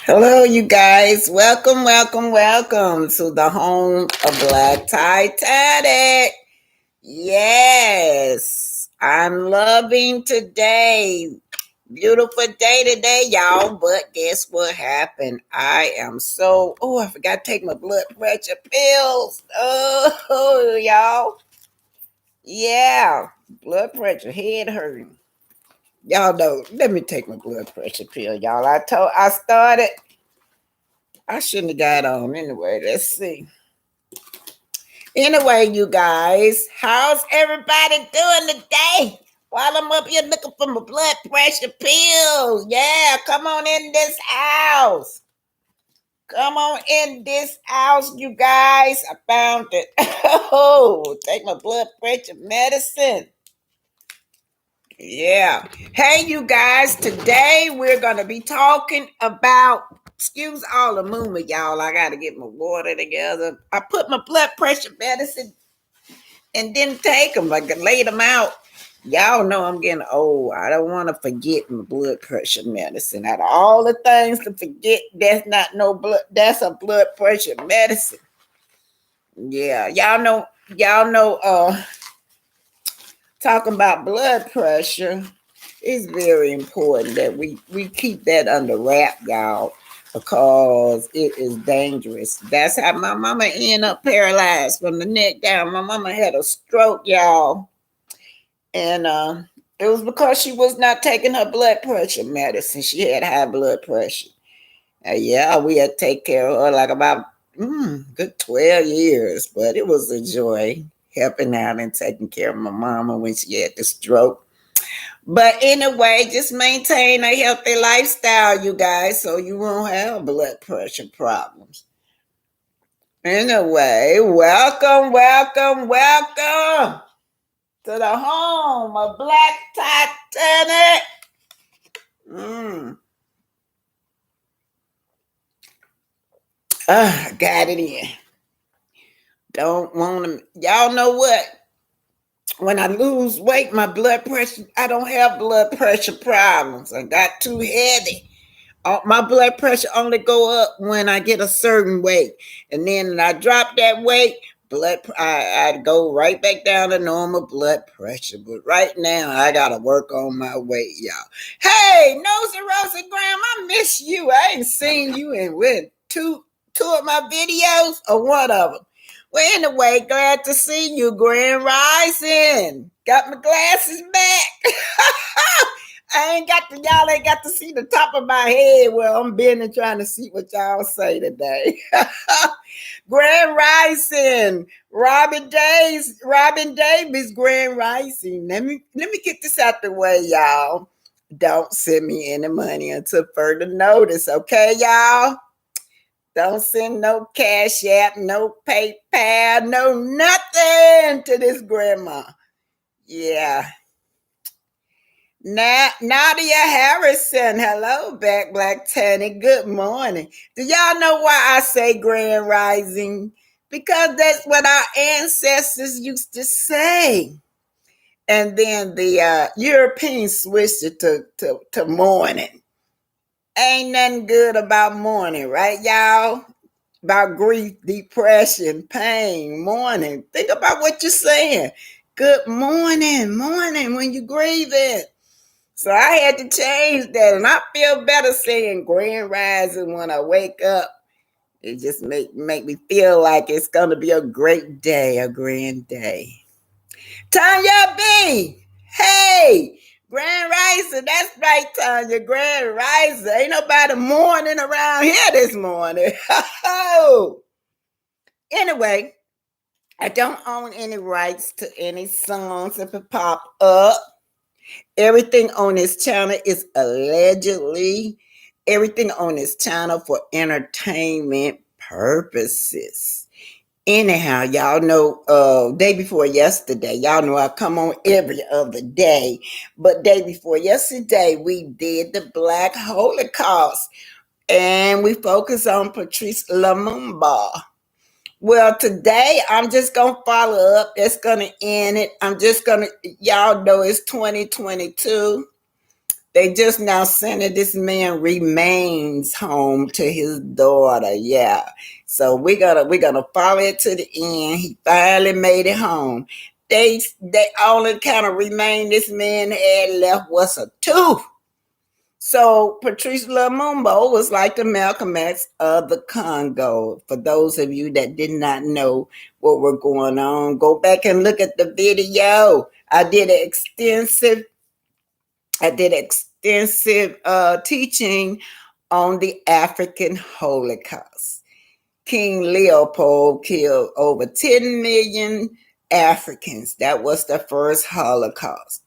Hello, you guys. Welcome to the home of Black Titanic. Yes, I'm loving today. Beautiful day today, y'all. But guess what happened? I forgot to take my blood pressure pills. Oh, y'all. Yeah, blood pressure, head hurting. Y'all know, let me take my blood pressure pill, y'all. I shouldn't have got on anyway. Let's see. Anyway, you guys, how's everybody doing today? While I'm up here looking for my blood pressure pills. Yeah, come on in this house. Come on in this house, you guys. I found it. Oh, take my blood pressure medicine. Yeah. Hey, you guys, today we're going to be talking about, excuse all the movement, y'all. I got to get my water together. I put my blood pressure medicine and didn't take them. I laid them out. Y'all know I'm getting old. I don't want to forget my blood pressure medicine. Out of all the things to forget, that's not no blood. That's a blood pressure medicine. Yeah, y'all know, talking about blood pressure, it's very important that we keep that under wrap, y'all, because it is dangerous. That's how my mama ended up paralyzed from the neck down. My mama had a stroke, y'all, and it was because she was not taking her blood pressure medicine. She had high blood pressure. Yeah, we had to take care of her like about good 12 years, but it was a joy helping out and taking care of my mama when she had the stroke. But anyway, just maintain a healthy lifestyle, you guys, so you won't have blood pressure problems. Anyway, welcome to the home of Black Titanic. Mm. Got it in. Don't want to. Y'all know what? When I lose weight, my blood pressure, I don't have blood pressure problems. I got too heavy. My blood pressure only go up when I get a certain weight, and then I drop that weight. I go right back down to normal blood pressure. But right now, I gotta work on my weight, y'all. Hey, Nosy Rosa Graham, I miss you. I ain't seen you in when two of my videos or one of them. Well, anyway, glad to see you, Grand Rising. Got my glasses back. Y'all ain't got to see the top of my head where I'm bending trying to see what y'all say today. Grand Rising, Robin Davis, Grand Rising. Let me get this out the way, y'all. Don't send me any money until further notice, okay, y'all? Don't send no Cash App, no PayPal, no nothing to this grandma. Yeah. Nadia Harrison, hello back, Black Tanny. Good morning. Do y'all know why I say Grand Rising? Because that's what our ancestors used to say. And then the Europeans switched it to morning. Ain't nothing good about morning, right, y'all? About grief, depression, pain, mourning. Think about what you're saying. Good morning when you're grieving. So I had to change that, and I feel better saying grand rising when I wake up. It just make me feel like it's gonna be a great day, a grand day. Tanya B, hey, grand rising. That's right, Tanya. Grand rising. Ain't nobody mourning around here this morning. Anyway, I don't own any rights to any songs if it pop up. Everything on this channel is allegedly everything on this channel for entertainment purposes. Anyhow, y'all know day before yesterday, y'all know I come on every other day, but day before yesterday we did the Black Holocaust and we focused on Patrice Lumumba. Well, today I'm just gonna follow up. That's gonna end it. Y'all know it's 2022. They just now sending this man remains home to his daughter. Yeah. So we're gonna follow it to the end. He finally made it home. They only kind of remain this man had left was a tooth. So Patrice Lumumba was like the Malcolm X of the Congo. For those of you that did not know what were going on, go back and look at the video. I did extensive teaching on the African Holocaust. King Leopold killed over 10 million Africans. That was the first Holocaust.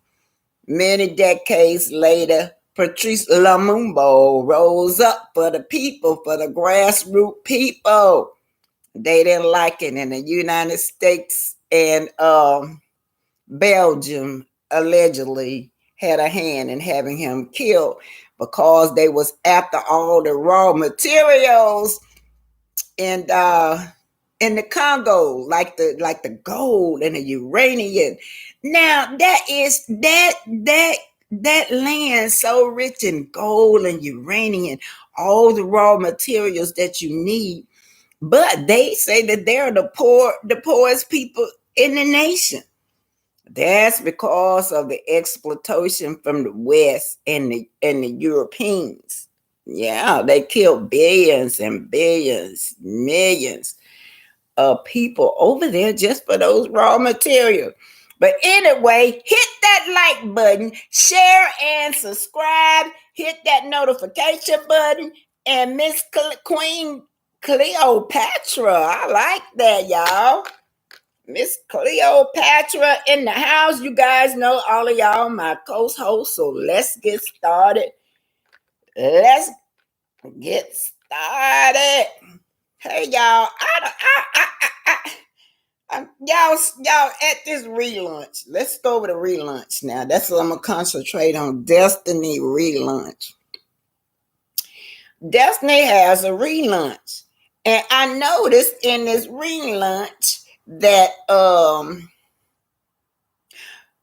Many decades later, Patrice Lumumba rose up for the people, for the grassroots people. They didn't like it in the United States, and Belgium allegedly had a hand in having him killed because they was after all the raw materials and in the Congo, like the gold and the uranium. Now that land so rich in gold and uranium, all the raw materials that you need. But they say that they're the poorest people in the nation. That's because of the exploitation from the West and the Europeans. Yeah, they killed billions and billions, millions of people over there just for those raw materials. But anyway, hit that like button, share and subscribe, hit that notification button, and Miss Queen Cleopatra. I like that, y'all. Miss Cleopatra in the house. You guys know all of y'all my co-hosts, so let's get started. Let's get started. Hey, y'all. Y'all at this relaunch. Let's go over the relaunch now. That's what I'm gonna concentrate on. Destiny relaunch. Destiny has a relaunch, and I noticed in this relaunch that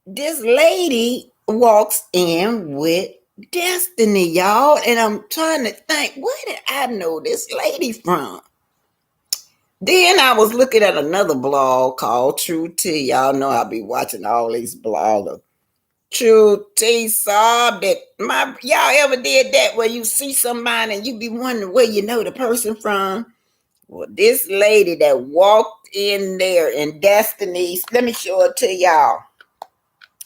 this lady walks in with Destiny, y'all, and I'm trying to think, where did I know this lady from? Then I was looking at another blog called True Tea. Y'all know I'll be watching all these bloggers. True Tea saw that y'all ever did that where you see somebody and you be wondering where you know the person from? Well, this lady that walked in there in Destiny's, let me show it to y'all.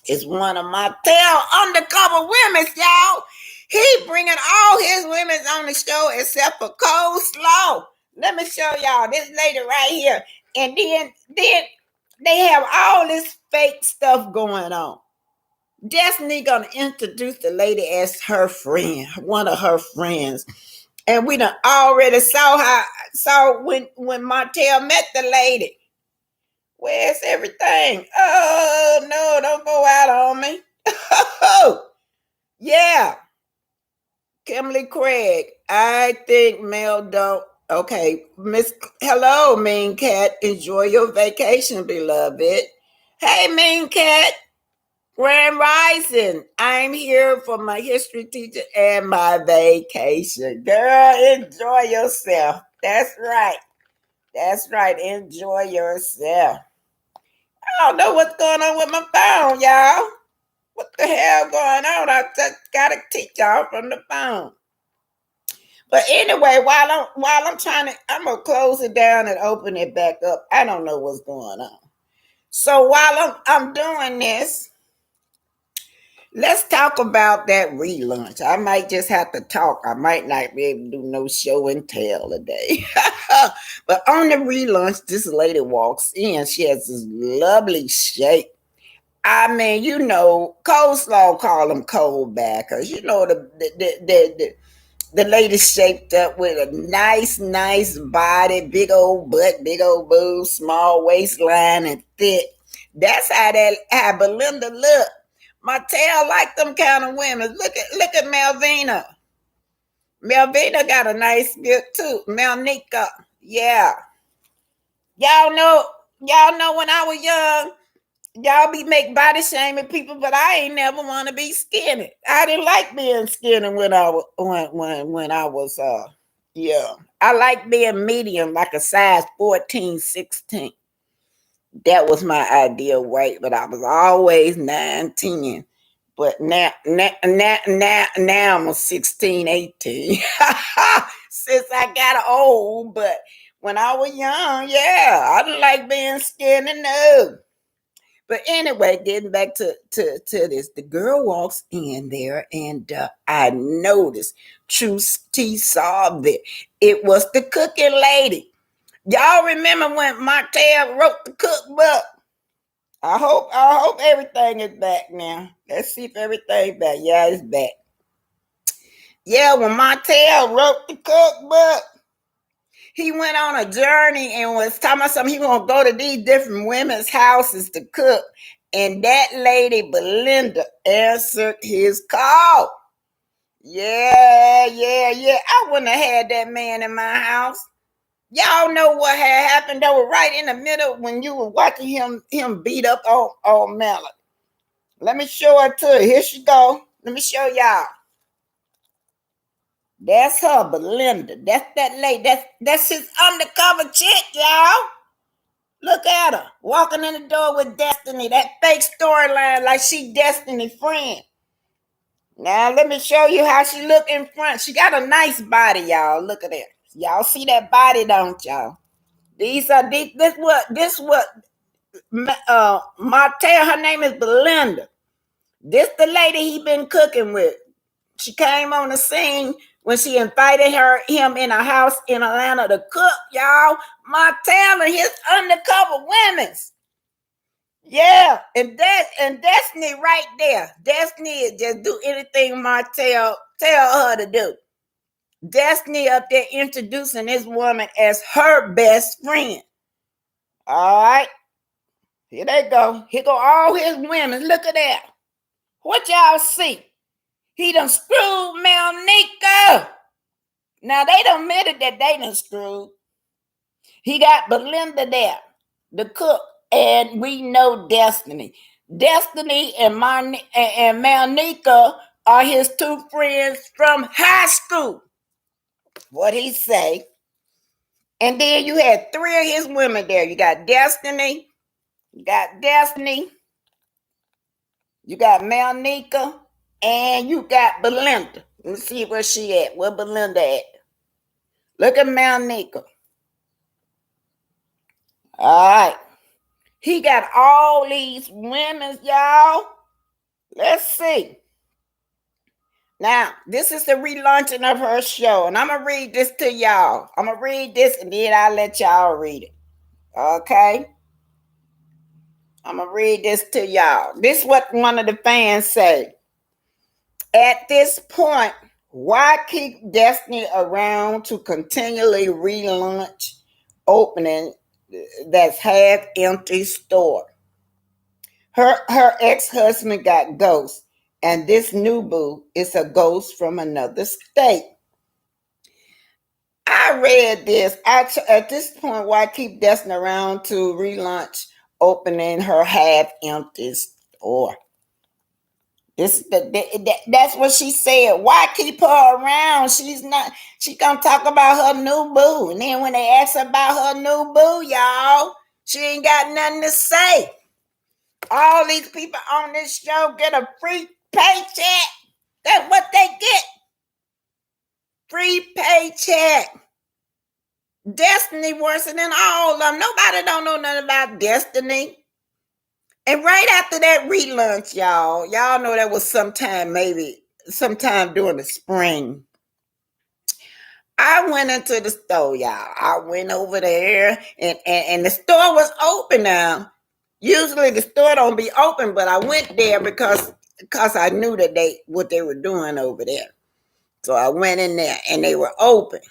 It's one of my undercover women, y'all. He bringing all his women on the show except for Coleslaw. Let me show y'all this lady right here. And then they have all this fake stuff going on. Destiny gonna introduce the lady as her friend, one of her friends. And we done already saw when Martel met the lady. Where's everything? Oh no, don't go out on me. Oh yeah. Kimberly Craig. I think Mel don't. Okay, Miss. Hello, Mean Cat. Enjoy your vacation, beloved. Hey, Mean Cat. Grand Rising. I'm here for my history teacher and my vacation. Girl, enjoy yourself. That's right. That's right. Enjoy yourself. I don't know what's going on with my phone, y'all. What the hell going on? I just gotta teach y'all from the phone. But anyway, while I'm I'm gonna close it down and open it back up. I don't know what's going on. So while I'm doing this, let's talk about that relaunch. I might just have to talk. I might not be able to do no show and tell today. But on the relaunch, this lady walks in. She has this lovely shape. I mean, you know, Coleslaw call them cold backers. You know, the lady shaped up with a nice body, big old butt, big old boobs, small waistline, and thick. That's how Belinda look. Martel like them kind of women. Look at Melvina. Melvina got a nice build too. Melnica. Yeah. Y'all know when I was young, Y'all be make body shaming people, but I ain't never want to be skinny. I didn't like being skinny when I was when I was yeah. I like being medium, like a size 14, 16. That was my ideal weight, but I was always 9, 10. But now I'm a 16, 18. Since I got old, but when I was young, yeah, I didn't like being skinny, no. But anyway, getting back to this, the girl walks in there, and I noticed True T saw that it was the cooking lady. Y'all remember when Martel wrote the cookbook? I hope everything is back now. Let's see if everything back. Yeah, it's back. Yeah, when Martel wrote the cookbook, he went on a journey and was talking about something. He gonna go to these different women's houses to cook. And that lady Belinda answered his call. Yeah, yeah, yeah. I wouldn't have had that man in my house. Y'all know what had happened. They were right in the middle when you were watching him beat up on Mallet. Let me show her to you. Here she go. Let me show y'all. That's her, Belinda. That's that lady. That's his undercover chick, y'all. Look at her walking in the door with Destiny. That fake storyline like she Destiny friend. Now let me show you how she look in front. She got a nice body, y'all. Look at that. Y'all see that body, don't y'all? This what Martel. Her name is Belinda. This the lady he been cooking with. She came on the scene when she invited him in a house in Atlanta to cook, y'all. Martel and his undercover women's. Yeah, and Destiny right there. Destiny just do anything Martel tell her to do. Destiny up there introducing this woman as her best friend. All right, here they go. Here go all his women. Look at that. What y'all see? He done screwed Mel Nico. Now they done admitted that they done screwed. He got Belinda there, the cook, and we know Destiny. Destiny and Malnika are his two friends from high school. What he say? And then you had three of his women there. You got Destiny, you got Malnika, and you got Belinda. Let me see where she at. Where Belinda at? Look at Malnika. All right. He got all these women, y'all. Let's see. Now, this is the relaunching of her show, and I'm going to read this to y'all. I'm going to read this, and then I'll let y'all read it. Okay? I'm going to read this to y'all. This is what one of the fans say. At this point, why keep Destiny around to continually relaunch opening that's half-empty store? Her ex-husband got ghost, and this new boo is a ghost from another state. I read this. At this point, why keep Destiny around to relaunch opening her half-empty store? That's what she said. Why keep her around? She's not. She gonna talk about her new boo, and then when they ask her about her new boo, y'all, she ain't got nothing to say. All these people on this show get a free paycheck. That's what they get. Free paycheck. Destiny worse than all of them. Nobody don't know nothing about Destiny. And right after that relaunch, y'all know that was sometime during the spring. I went into the store, y'all. I went over there and the store was open now. Usually the store don't be open, but I went there because I knew that what they were doing over there. So I went in there and they were open.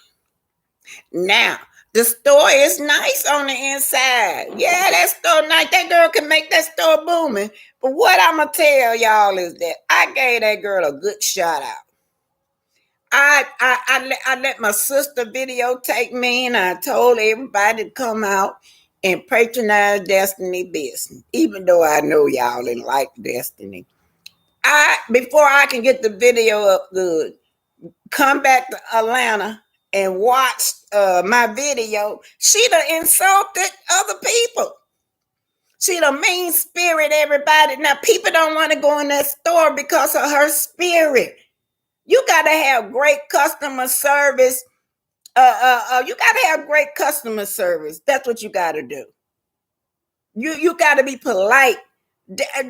Now, the store is nice on the inside. Yeah, that store nice. That girl can make that store booming. But what I'm going to tell y'all is that I gave that girl a good shout out. I let my sister videotape me, and I told everybody to come out and patronize Destiny business, even though I know y'all didn't like Destiny. Before I can get the video up good, come back to Atlanta and watch my video. She done insulted other people. She the mean spirit everybody. Now people don't want to go in that store because of her spirit. You gotta have great customer service. You gotta have great customer service. That's what you gotta do. You gotta be polite.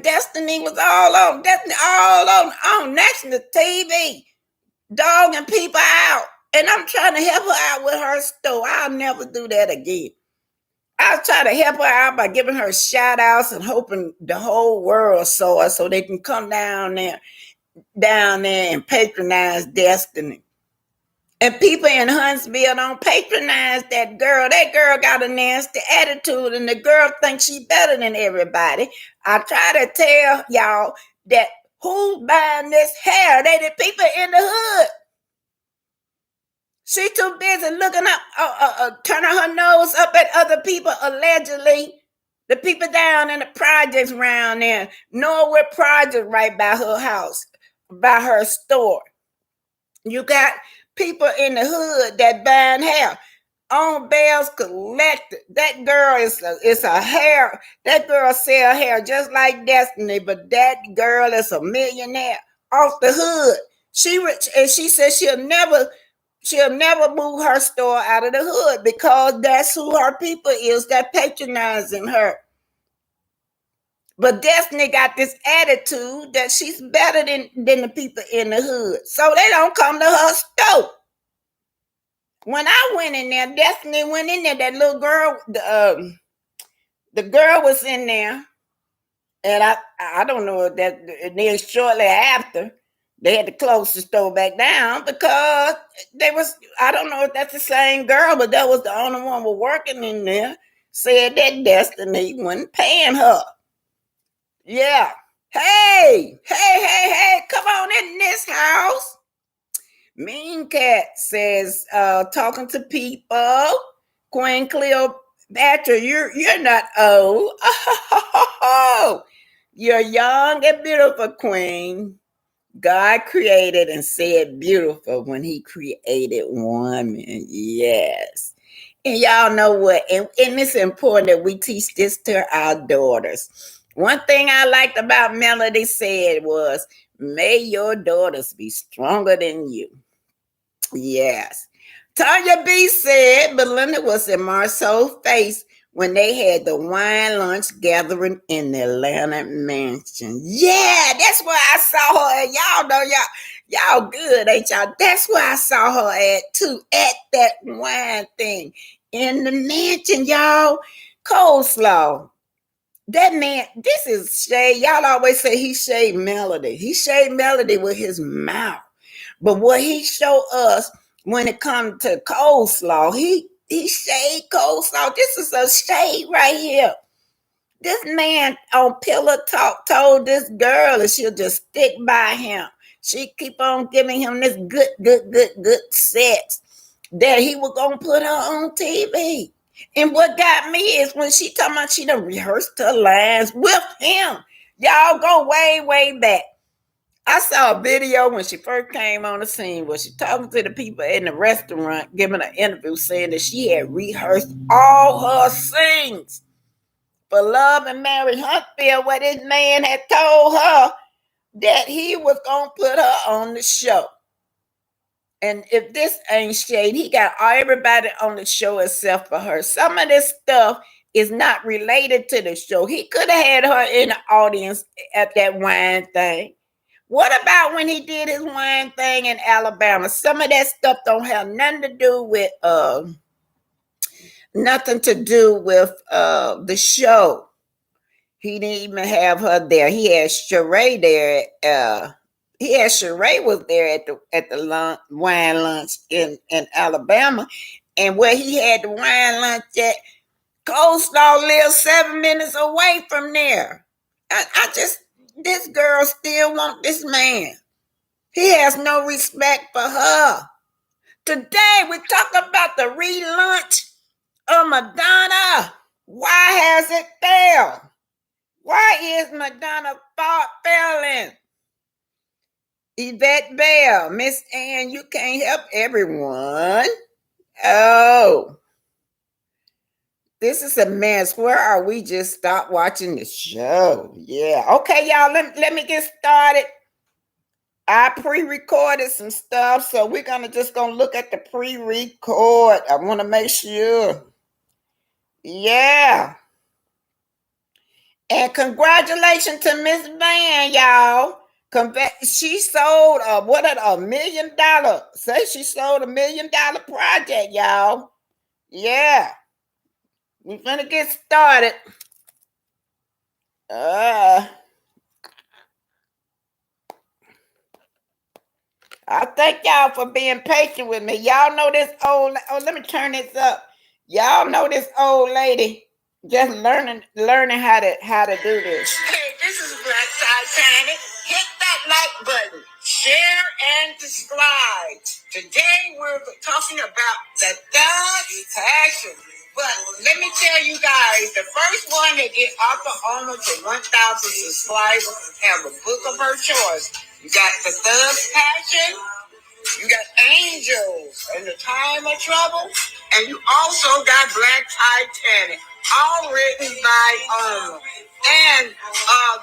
Destiny was all on. Destiny all on national TV, dogging people out. And I'm trying to help her out with her store. I'll never do that again. I'll try to help her out by giving her shout outs and hoping the whole world saw her so they can come down there and patronize Destiny. And people in Huntsville don't patronize that girl. That girl got a nasty attitude, and the girl thinks she better than everybody. I try to tell y'all that who's buying this hair? They the people in the hood. She too busy looking up, turning her nose up at other people, allegedly. The people down in the projects around there, Norwood Project right by her house, by her store. You got people in the hood that buying hair. On Bells Collected. That girl is a hair. That girl sell hair just like Destiny, but that girl is a millionaire off the hood. She said she'll never move her store out of the hood because that's who her people is that patronizing her. But Destiny got this attitude that she's better than the people in the hood. So they don't come to her store. When I went in there, Destiny went in there. That little girl, the girl was in there. And I don't know if that, and then shortly after, they had to close the store back down because I don't know if that's the same girl, but that was the only one was working in there, said that Destiny wasn't paying her. Yeah. Hey, come on in this house. Mean Cat says, talking to people, Queen Cleopatra, you're not old. You're young and beautiful, Queen. God created and said beautiful when he created woman. Yes. And y'all know what? And it's important that we teach this to our daughters. One thing I liked about Melody said was, may your daughters be stronger than you. Yes. Tanya B said Belinda was in Marcel's face when they had the wine lunch gathering in the Atlanta mansion. Yeah, that's where I saw her at. Y'all know y'all good, ain't y'all? That's where I saw her at too, at that wine thing in the mansion, y'all. Coleslaw. That man, this is shade. Y'all always say he shade Melody. He shade Melody with his mouth. But what he showed us when it comes to coleslaw, he shade coleslaw. This is a shade right here. This man on Pillow Talk told this girl that she'll just stick by him. She keep on giving him this good sex that he was gonna put her on TV. And what got me is when she talking about she done rehearsed her lines with him. Y'all go way back. I saw a video when she first came on the scene where she talking to the people in the restaurant, giving an interview saying that she had rehearsed all her scenes for Love and Mary Huntsville, where this man had told her that he was going to put her on the show. And if this ain't shade, he got everybody on the show except for her. Some of this stuff is not related to the show. He could have had her in the audience at that wine thing. What about when he did his wine thing in Alabama? Some of that stuff don't have nothing to do with the show. He didn't even have her there. He had Sheree there. Sheree was there at the wine lunch in Alabama, and where he had the wine lunch at, Coleslaw lives 7 minutes away from there. This girl still want this man. He has no respect for her. Today we're talking about the relaunch of Madonna. Why has it failed? Why is Madonna failing? Yvette Bell, Miss Ann, you can't help everyone. Oh, this is a mess. Where are we? Just stop watching the show. Yeah. Okay, y'all, let me get started. I pre-recorded some stuff, so we're gonna look at the pre-record. I want to make sure. Yeah. And congratulations to Miss Van, y'all. She sold $1 million. Say she sold $1 million project, y'all. Yeah. We're gonna get started. I thank y'all for being patient with me. Y'all know this let me turn this up. Y'all know this old lady just learning how to do this. Hey, this is Black Titanic. Hit that like button, share and subscribe. Today we're talking about the thug passion. But let me tell you guys, the first one to get Author almost to 1,000 subscribers have a book of her choice. You got the Thug Passion, you got Angels in the Time of Trouble, and you also got Black Titanic, all written by Oma. And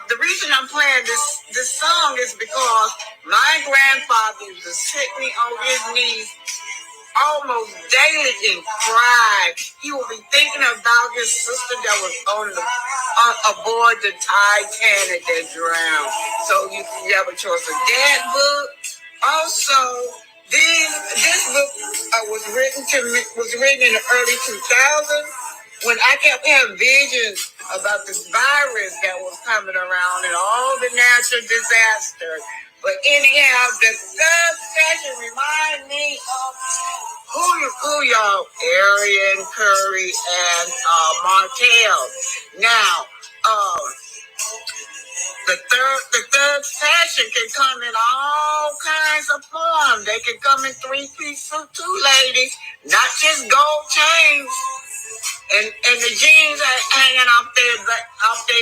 the reason I'm playing this song is because my grandfather used to sit me on his knees almost daily and cried. He would be thinking about his sister that was aboard the Titanic that drowned. So you have a choice of that book. Also, this book was written in the early 2000s when I kept having visions about this virus that was coming around and all the natural disasters. But anyhow, the third session remind me of who y'all? Arian, Curry, and Martel. Now, the third fashion can come in all kinds of forms. They can come in three-piece suit too, ladies. Not just gold chains and the jeans are hanging off their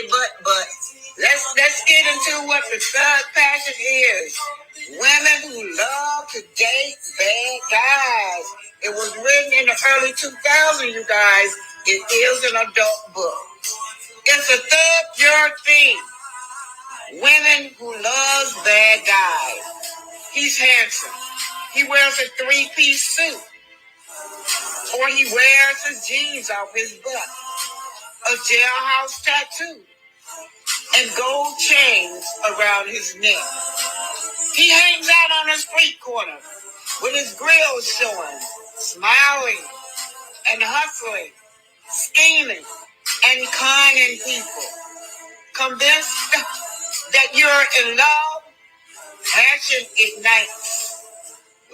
butt. But let's get into what the third fashion is. Women who love to date bad guys. It was written in the early 2000s, you guys. It is an adult book. It's a third pure thing. Women who loves bad guys. He's handsome. He wears a three-piece suit. Or he wears his jeans off his butt. A jailhouse tattoo. And gold chains around his neck. He hangs out on the street corner with his grill showing, smiling and hustling, scheming and conning people. Convinced that you're in love, passion ignites.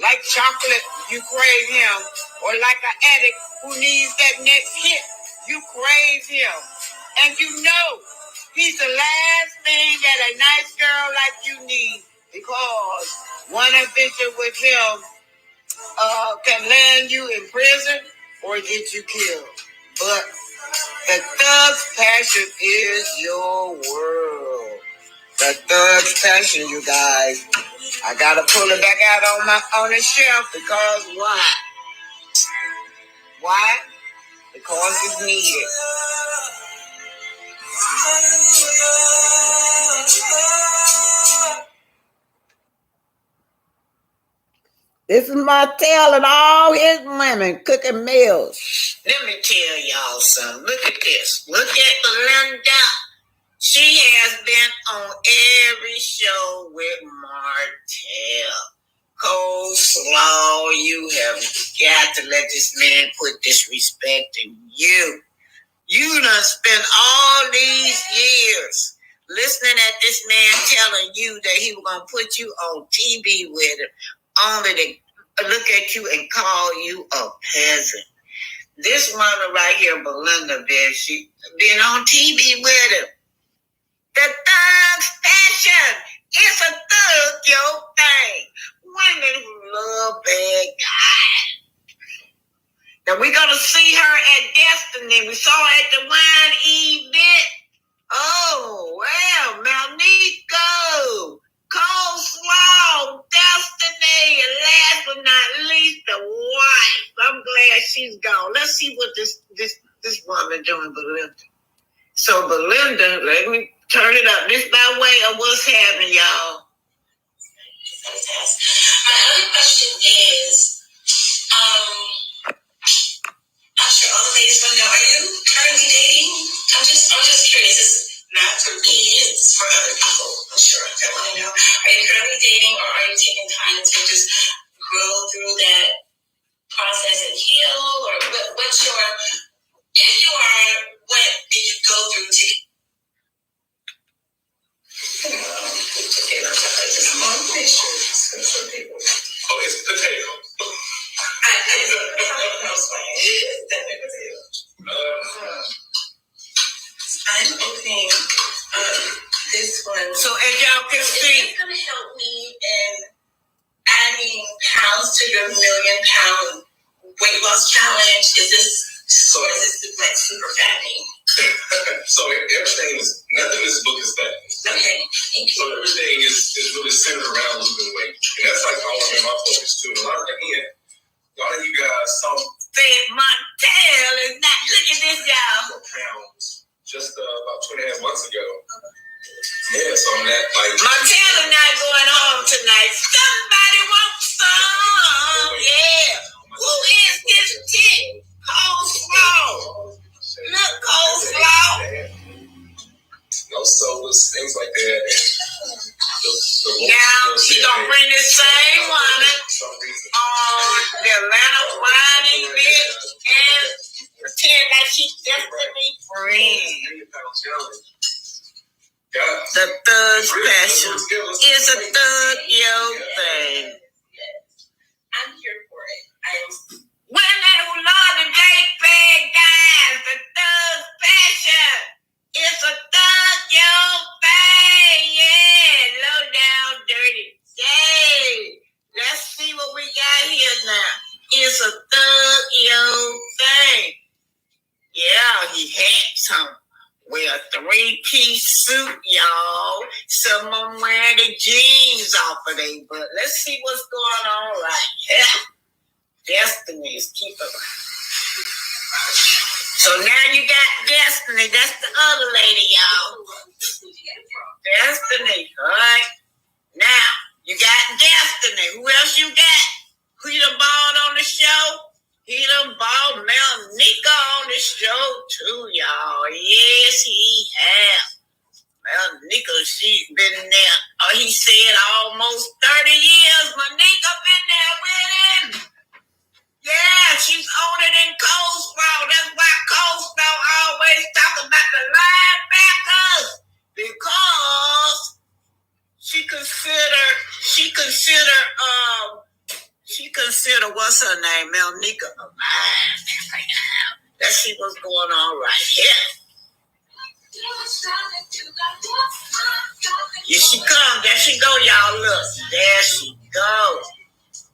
Like chocolate, you crave him. Or like an addict who needs that next hit, you crave him. And you know he's the last thing that a nice girl like you need, because one adventure with him can land you in prison or get you killed. But the thug's passion is your world. The thug's passion, you guys. I gotta pull it back out on the shelf because why? Why? Because it's needed. This is Martel and all his women cooking meals. Let me tell y'all something. Look at this. Look at Belinda. She has been on every show with Martel. Coleslaw, you have got to let this man put disrespect in you. You done spent all these years listening at this man telling you that he was going to put you on TV with him, only to look at you and call you a peasant. This woman right here, Belinda, she been on TV with him. The thug's passion. It's a thug, your thing. Women who love bad guys. Now we're gonna see her at Destiny. We saw her at the she's gone. Let's see what this woman doing, Belinda. So Belinda, let me turn it up. This by way of what's happening, y'all. My other question is, I'm sure all the ladies want to know, are you currently dating? I'm just curious. This is not for me, it's for other people. I'm sure I want to know. Are you currently dating, or are you taking time to just grow through that process and heal? Or what's your, if you are, what did you go through to potatoes. I just want pictures of some people. Oh, it's potato. I'm opening this one. So as y'all can see, it's going to help me in adding pounds to your 1,000,000-pound weight loss challenge. Is this like super fattening? So everything is, nothing in this book is that. Okay, thank you. So everything is really centered around losing weight. And that's like always my focus too. And a lot of you guys saw martel is not. Look at this, y'all. Pounds just about 2.5 months ago. Yeah, so I'm that like. Martel is not going home tonight. Somebody wants some. Yeah. Who is this chick? Coleslaw. Look, coleslaw. No sodas, things like that. Now she gonna bring the same woman on the Atlanta whining bitch and pretend like she's definitely friend. The thug special is a thug thing. I'm here for it. Women who love the date bag guys, the thug special. It's a thug thing, yeah. Low down, dirty. Yay. Let's see what we got here now. It's a thug thing. Yeah, he had some. Wear a 3-piece suit, y'all. Some of them wearing the jeans off of their butt. Let's see what's going on right here. Destiny is keeping. So now you got Destiny. That's the other lady, y'all. Destiny, all right? Now, you got Destiny. Who else you got? Who you done balled on the show? He done balled Mel Nika on the show, too, y'all. Yes, he has. Mel Nika, she's been there. Oh, he said almost 30 years. Monica been there with him. Yeah, she's older than Coleslaw. That's why Coleslaw always talk about the linebackers. Because she consider what's her name, Melnica, a linebacker. Let's see what's going on right here. Here she comes. There she go, y'all. Look. There she goes.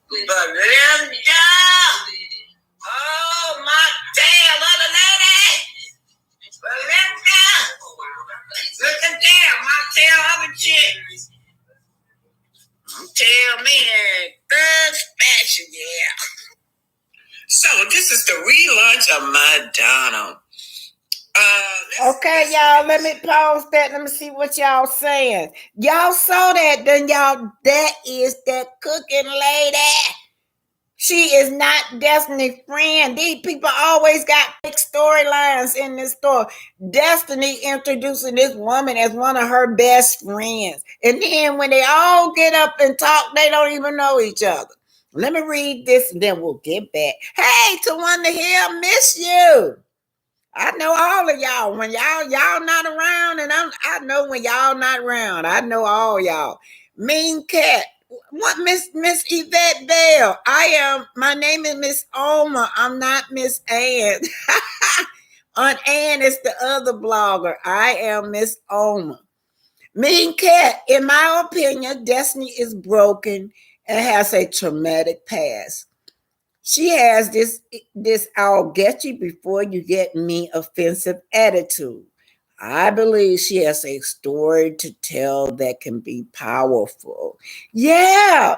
Belinda. Oh, my tail, other lady. Belinda. Look at there, my tail, other chick. Tell me, third special, yeah. So this is the relaunch of Madonna. Okay, y'all, let me pause that. Let me see what y'all saying. Y'all saw that, then y'all, that is that cooking lady. She is not Destiny's friend. These people always got big storylines in this story. Destiny introducing this woman as one of her best friends. And then when they all get up and talk, they don't even know each other. Let me read this and then we'll get back. Hey, Tawanda Hill, miss you. I know all of y'all. When y'all not around, and I know when y'all not around. I know all y'all. Mean Cat. What, Miss Yvette Bell? My name is Miss Oma. I'm not Miss Ann. Aunt Ann is the other blogger. I am Miss Oma. Mean Cat, in my opinion, Destiny is broken and has a traumatic past. She has this I'll get you before you get me offensive attitude. I believe she has a story to tell that can be powerful. Yeah.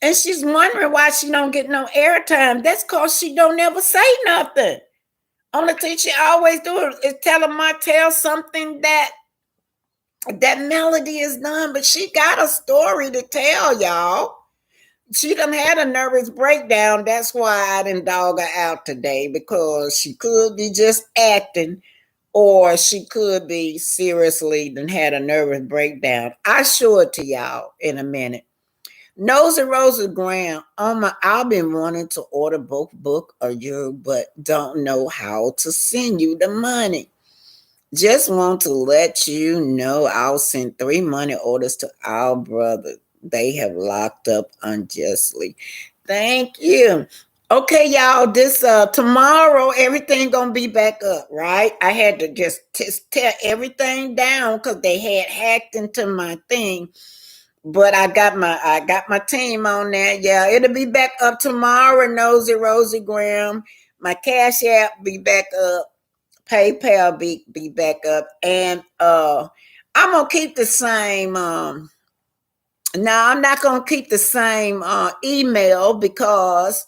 And she's wondering why she don't get no airtime. That's cause she don't ever say nothing. Only thing she always do is tell a martel something that Melody is done, but she got a story to tell y'all. She done had a nervous breakdown. That's why I didn't dog her out today, because she could be just acting, or she could be seriously done had a nervous breakdown. I show it to y'all in a minute. Nosy Rosa Graham, I've been wanting to order both book or you, but don't know how to send you the money. Just want to let you know I'll send 3 money orders to our brother. They have locked up unjustly. Thank you. Okay, y'all. This tomorrow everything gonna be back up, right? I had to just tear everything down because they had hacked into my thing. But I got my team on there. Yeah, it'll be back up tomorrow. Nosy Rosie Graham. My Cash App be back up. PayPal be back up. And I'm gonna keep the same no, I'm not gonna keep the same email because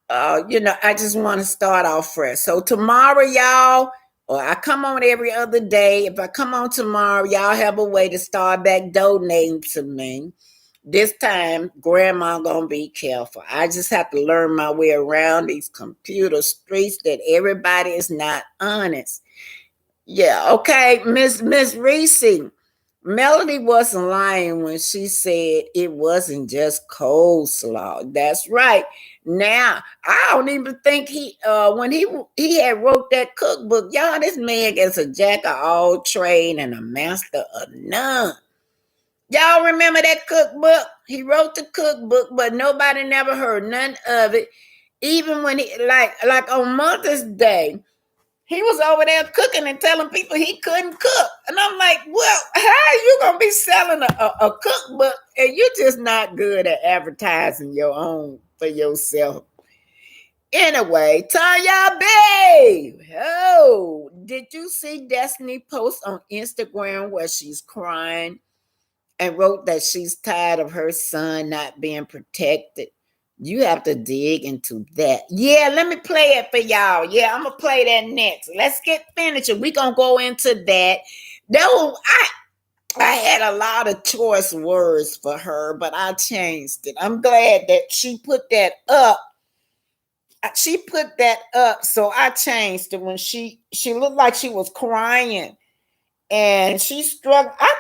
I just want to start off fresh. So tomorrow, y'all, or I come on every other day. If I come on tomorrow, y'all have a way to start back donating to me. This time, Grandma gonna be careful. I just have to learn my way around these computer streets that everybody is not honest. Yeah, okay, Miss Reese. Melody wasn't lying when she said it wasn't just coleslaw. That's right. Now I don't even think when he had wrote that cookbook, y'all. This man is a jack of all trade and a master of none. Y'all remember that cookbook? He wrote the cookbook, but nobody never heard none of it. Even when he like on Mother's Day, he was over there cooking and telling people he couldn't cook. And I'm like, well, how are you going to be selling a cookbook and you're just not good at advertising your own for yourself? Anyway, Tanya Babe. Oh, did you see Destiny post on Instagram where she's crying and wrote that she's tired of her son not being protected? You have to dig into that. Yeah, let me play it for y'all. Yeah, I'm gonna play that next. Let's get finished. We're gonna go into that. No, I had a lot of choice words for her, but I changed it. I'm glad that she put that up. She put that up, so I changed it when she looked like she was crying and she struggled. I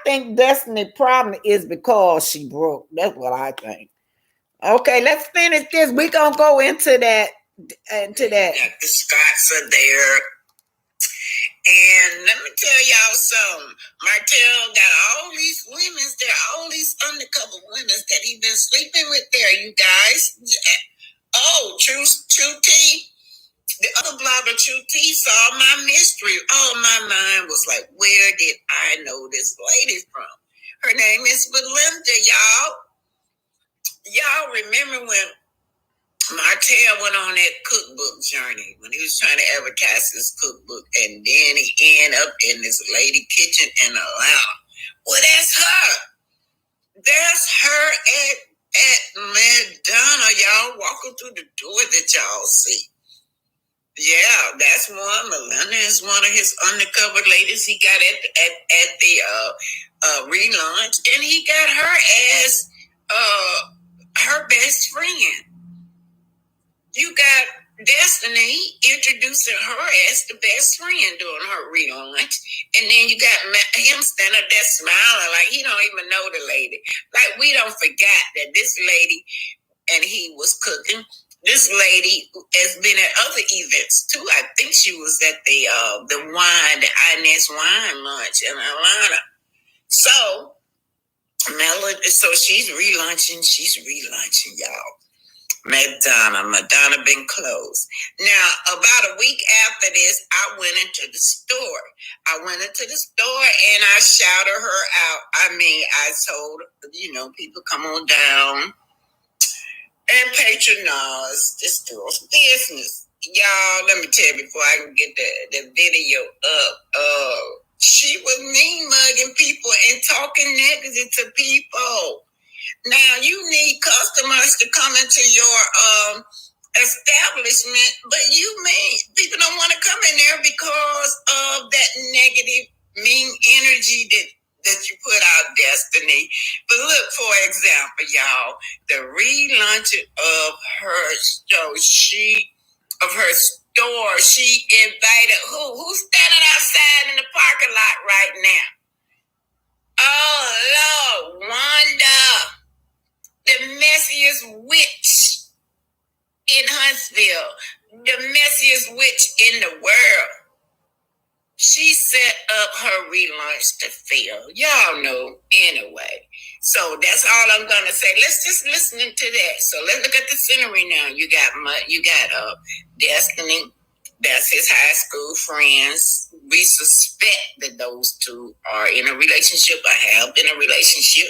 think Destiny problem is because she broke. That's what I think. Okay, let's finish this. We're gonna go into that. Yeah, the Scots are there. And let me tell y'all something. Martel got all these women there, all these undercover women that he been sleeping with there, you guys. Yeah. Oh, True T. The other blogger, True T, saw my mystery. Oh, my mind was like, where did I know this lady from? Her name is Belinda, y'all. Y'all remember when Martel went on that cookbook journey when he was trying to advertise his cookbook, and then he ended up in this lady kitchen in Atlanta. Well, that's her. That's her at Madonna, y'all, walking through the door that y'all see. Yeah, that's one. Melinda is one of his undercover ladies he got at the relaunch, and he got her as her best friend. You got Destiny introducing her as the best friend during her relaunch. And then you got him standing there smiling like he don't even know the lady. Like we don't forget that this lady, and he was cooking. This lady has been at other events too. I think she was at the Inez wine lunch in Atlanta. So Melody, so she's relaunching, y'all. Madonna been closed. Now, about a week after this, I went into the store. And I shouted her out. I told, people come on down and patronize this girl's business. Y'all, let me tell you before I can get the video up. She was mean mugging people and talking negative to people. Now, you need customers to come into your establishment, but people don't want to come in there because of that negative, mean energy that you put out, Destiny. But look, for example, y'all, the relaunch of her show, she invited who's standing outside in the parking lot right now? Oh Lord, Wanda, the messiest witch in Huntsville, the messiest witch in the world. She set up her relaunch to fail. Y'all know anyway. So that's all I'm gonna say. Let's just listen to that. So let's look at the scenery now. You got Destiny. That's his high school friends. We suspect that those two are in a relationship or have been in a relationship.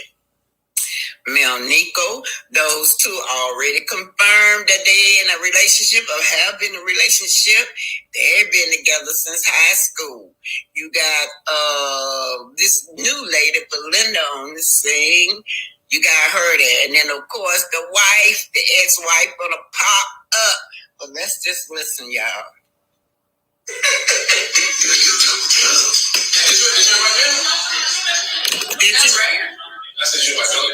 Mel Nico, those two already confirmed that they're in a relationship or have been in a relationship. They've been together since high school. You got this new lady, Belinda, on the scene. You got her there. And then, of course, the ex-wife, gonna pop up. But let's just listen, y'all. Did you? I said you my dog.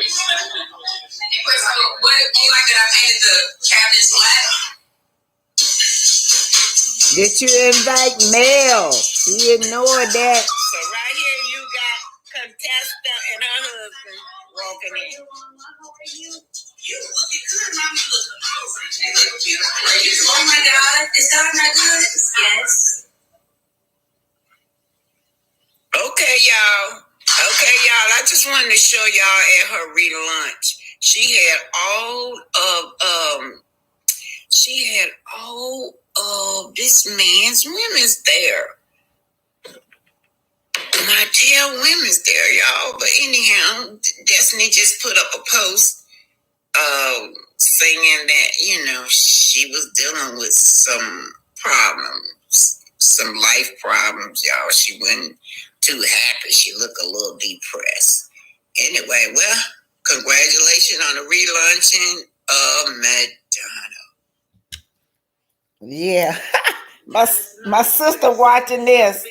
What you like that I painted the cabinets black? Did you invite Mel? She ignored that. So right here you got Contesta and her husband walking in. You looking good, mommy. You look. Oh my God, is that not good? Yes. Okay, y'all. I just wanted to show y'all at her relaunch. She had all of this man's women's there. Martel women's there, y'all. But anyhow, Destiny just put up a post saying that, she was dealing with some problems, some life problems, y'all. She wasn't too happy. She looked a little depressed. Anyway, well, congratulations on the relaunching of Madonna. Yeah. my sister watching this.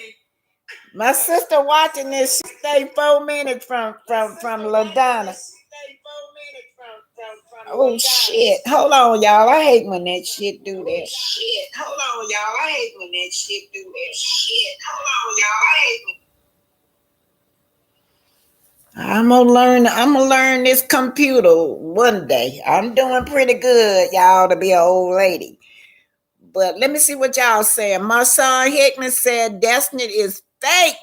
My sister watching this. She stayed 4 minutes from LaDonna. Oh shit. Hold on, y'all. I hate when that shit do that. I'm gonna learn this computer one day. I'm doing pretty good, y'all, to be an old lady. But let me see what y'all saying. My son Hickman said Destiny is fake.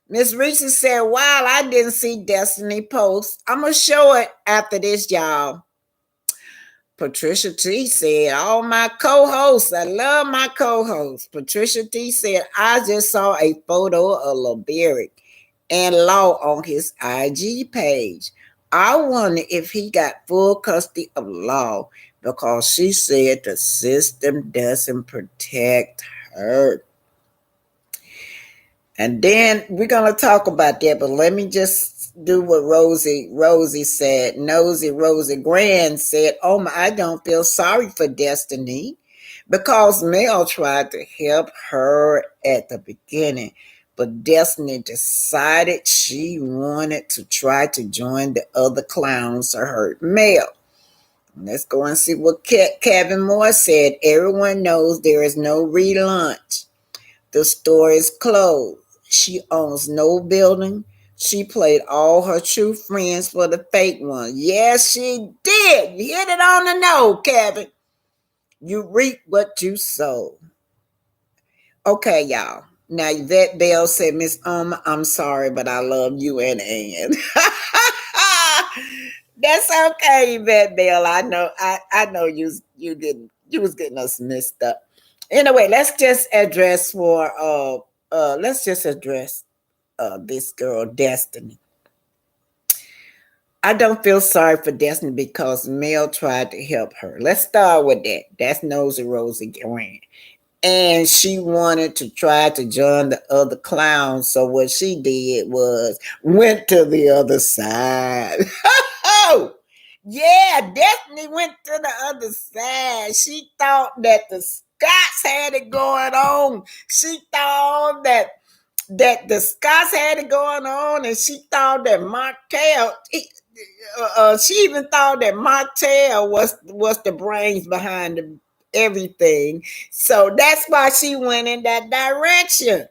Miss Reese said, wow, I didn't see Destiny post. I'm gonna show it after this, y'all. Patricia T said, all my co-hosts, I love my co-hosts. Patricia T said, I just saw a photo of LeBerick and Law on his IG page. I wonder if he got full custody of Law because she said the system doesn't protect her. And then we're going to talk about that, but let me just do what Rosie said. Nosy Rosie Grand said, oh my, I don't feel sorry for Destiny because Mel tried to help her at the beginning. But Destiny decided she wanted to try to join the other clowns to hurt Mel. Let's go and see what Kevin Moore said. Everyone knows there is no relaunch. The store is closed. She owns no building. She played all her true friends for the fake one. Yes, she did. You hit it on the nose, Kevin. You reap what you sow. Okay, y'all. Now, Yvette Bell said, Miss I'm sorry, but I love you and Ann. That's okay, Yvette Bell. I know you was getting us messed up. Anyway, let's just address this girl, Destiny. I don't feel sorry for Destiny because Mel tried to help her. Let's start with that. That's Nosy Rosie Grant. And she wanted to try to join the other clowns. So what she did was went to the other side. Yeah, Destiny went to the other side. She thought that the Scots had it going on. She thought that the Scots had it going on, and she thought that she even thought that Martel was the brains behind everything. So that's why she went in that direction.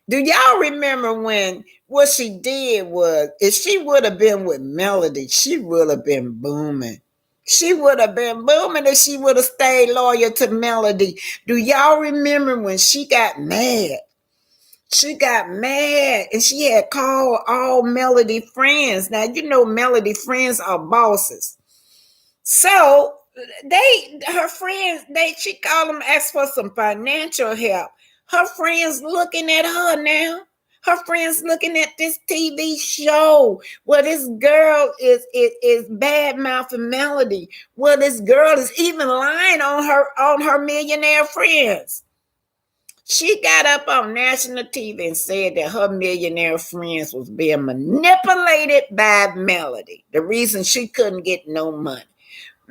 Do y'all remember when what she did was if she would have been with Melody, she would have been booming. She would have been booming if she would have stayed loyal to Melody. Do y'all remember when she got mad? She got mad and she had called all Melody friends. Now you know Melody friends are bosses. So her friends, she called them, asked for some financial help. Her friends looking at her now. Her friends looking at this TV show where this girl is bad mouthing Melody. Where this girl is even lying on her millionaire friends. She got up on national TV and said that her millionaire friends was being manipulated by Melody. The reason she couldn't get no money.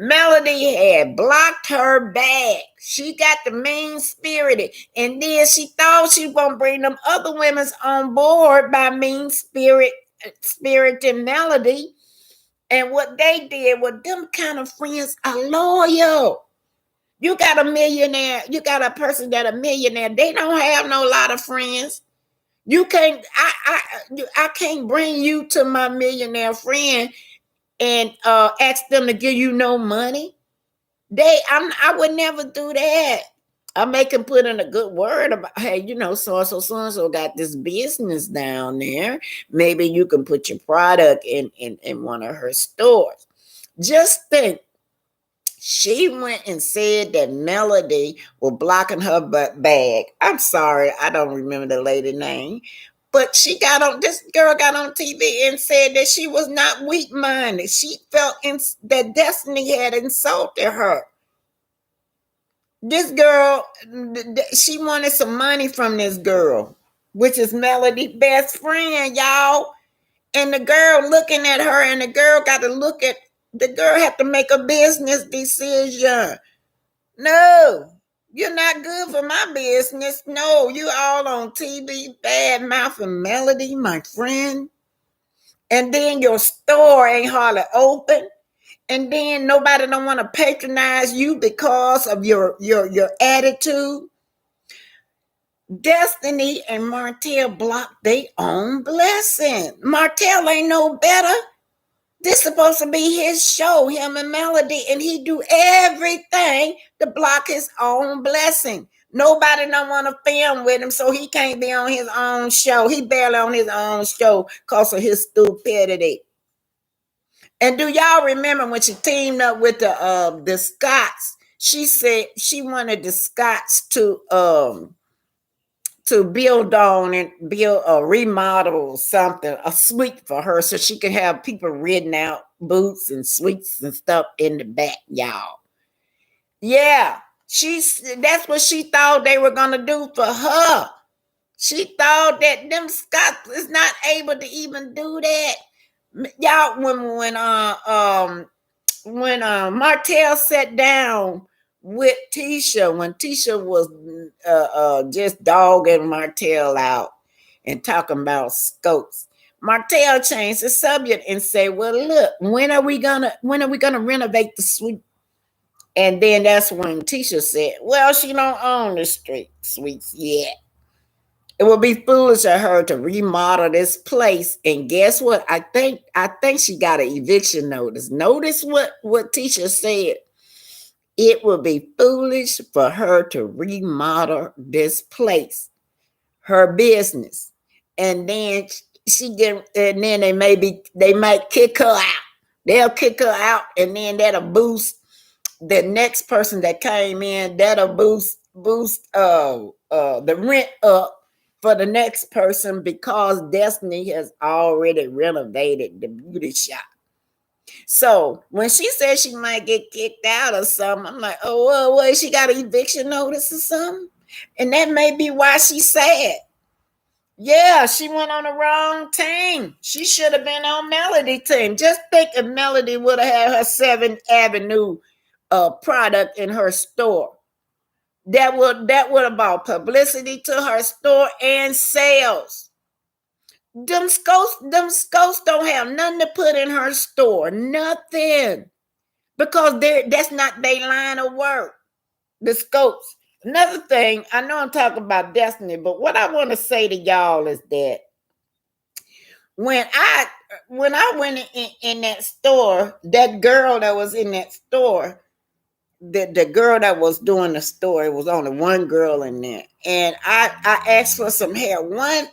Melody had blocked her back. She got the mean spirited. And then she thought she was gonna bring them other women on board by mean spirit and Melody. And what they did was them kind of friends are loyal. You got a millionaire, you got a person that a millionaire, they don't have no lot of friends. You can't I can't bring you to my millionaire friend and ask them to give you no money. I would never do that. I make them put in a good word about, hey, so and so got this business down there. Maybe you can put your product in one of her stores. Just think, she went and said that Melody was blocking her bag. I'm sorry, I don't remember the lady name. But this girl got on TV and said that she was not weak minded. She felt that Destiny had insulted her. This girl, she wanted some money from this girl, which is Melody's best friend, y'all. And the girl looking at her, and the girl had to make a business decision. No, you're not good for my business. No, you all on TV, bad mouth and Melody, my friend. And then your store ain't hardly open. And then nobody don't want to patronize you because of your attitude. Destiny and Martel blocked their own blessing. Martel ain't no better. This supposed to be his show, him and Melody, and he do everything to block his own blessing. Nobody don't want to film with him, so he can't be on his own show. He barely on his own show because of his stupidity. And do y'all remember when she teamed up with the Scots? She said she wanted the Scots to build on and build a remodel something, a suite for her so she could have people renting out boots and suites and stuff in the back, y'all. Yeah, that's what she thought they were gonna do for her. She thought that them Scots is not able to even do that. Y'all, when Martel sat down with Tisha, when Tisha was just dogging Martel out and talking about scopes, Martel changed the subject and said, "Well, look, when are we gonna renovate the suite?" And then that's when Tisha said, "Well, she don't own the street suites yet. It would be foolish of her to remodel this place." And guess what? I think she got an eviction notice. Notice what Tisha said. It would be foolish for her to remodel this place, her business. And then they might kick her out. They'll kick her out, and then that'll boost the next person that came in. That'll boost the rent up for the next person because Destiny has already renovated the beauty shop. So when she said she might get kicked out or something, I'm like, oh, well, what? She got an eviction notice or something? And that may be why she's sad. Yeah, she went on the wrong team. She should have been on Melody team. Just think if Melody would have had her 7th Avenue product in her store. That would have brought publicity to her store and sales. Them scopes don't have nothing to put in her store. Nothing. Because that's not their line of work. The scopes. Another thing, I know I'm talking about Destiny, but what I want to say to y'all is that when I when I went in that store, that girl that was in that store, the girl that was doing the store, it was only one girl in there, and I asked for some hair, one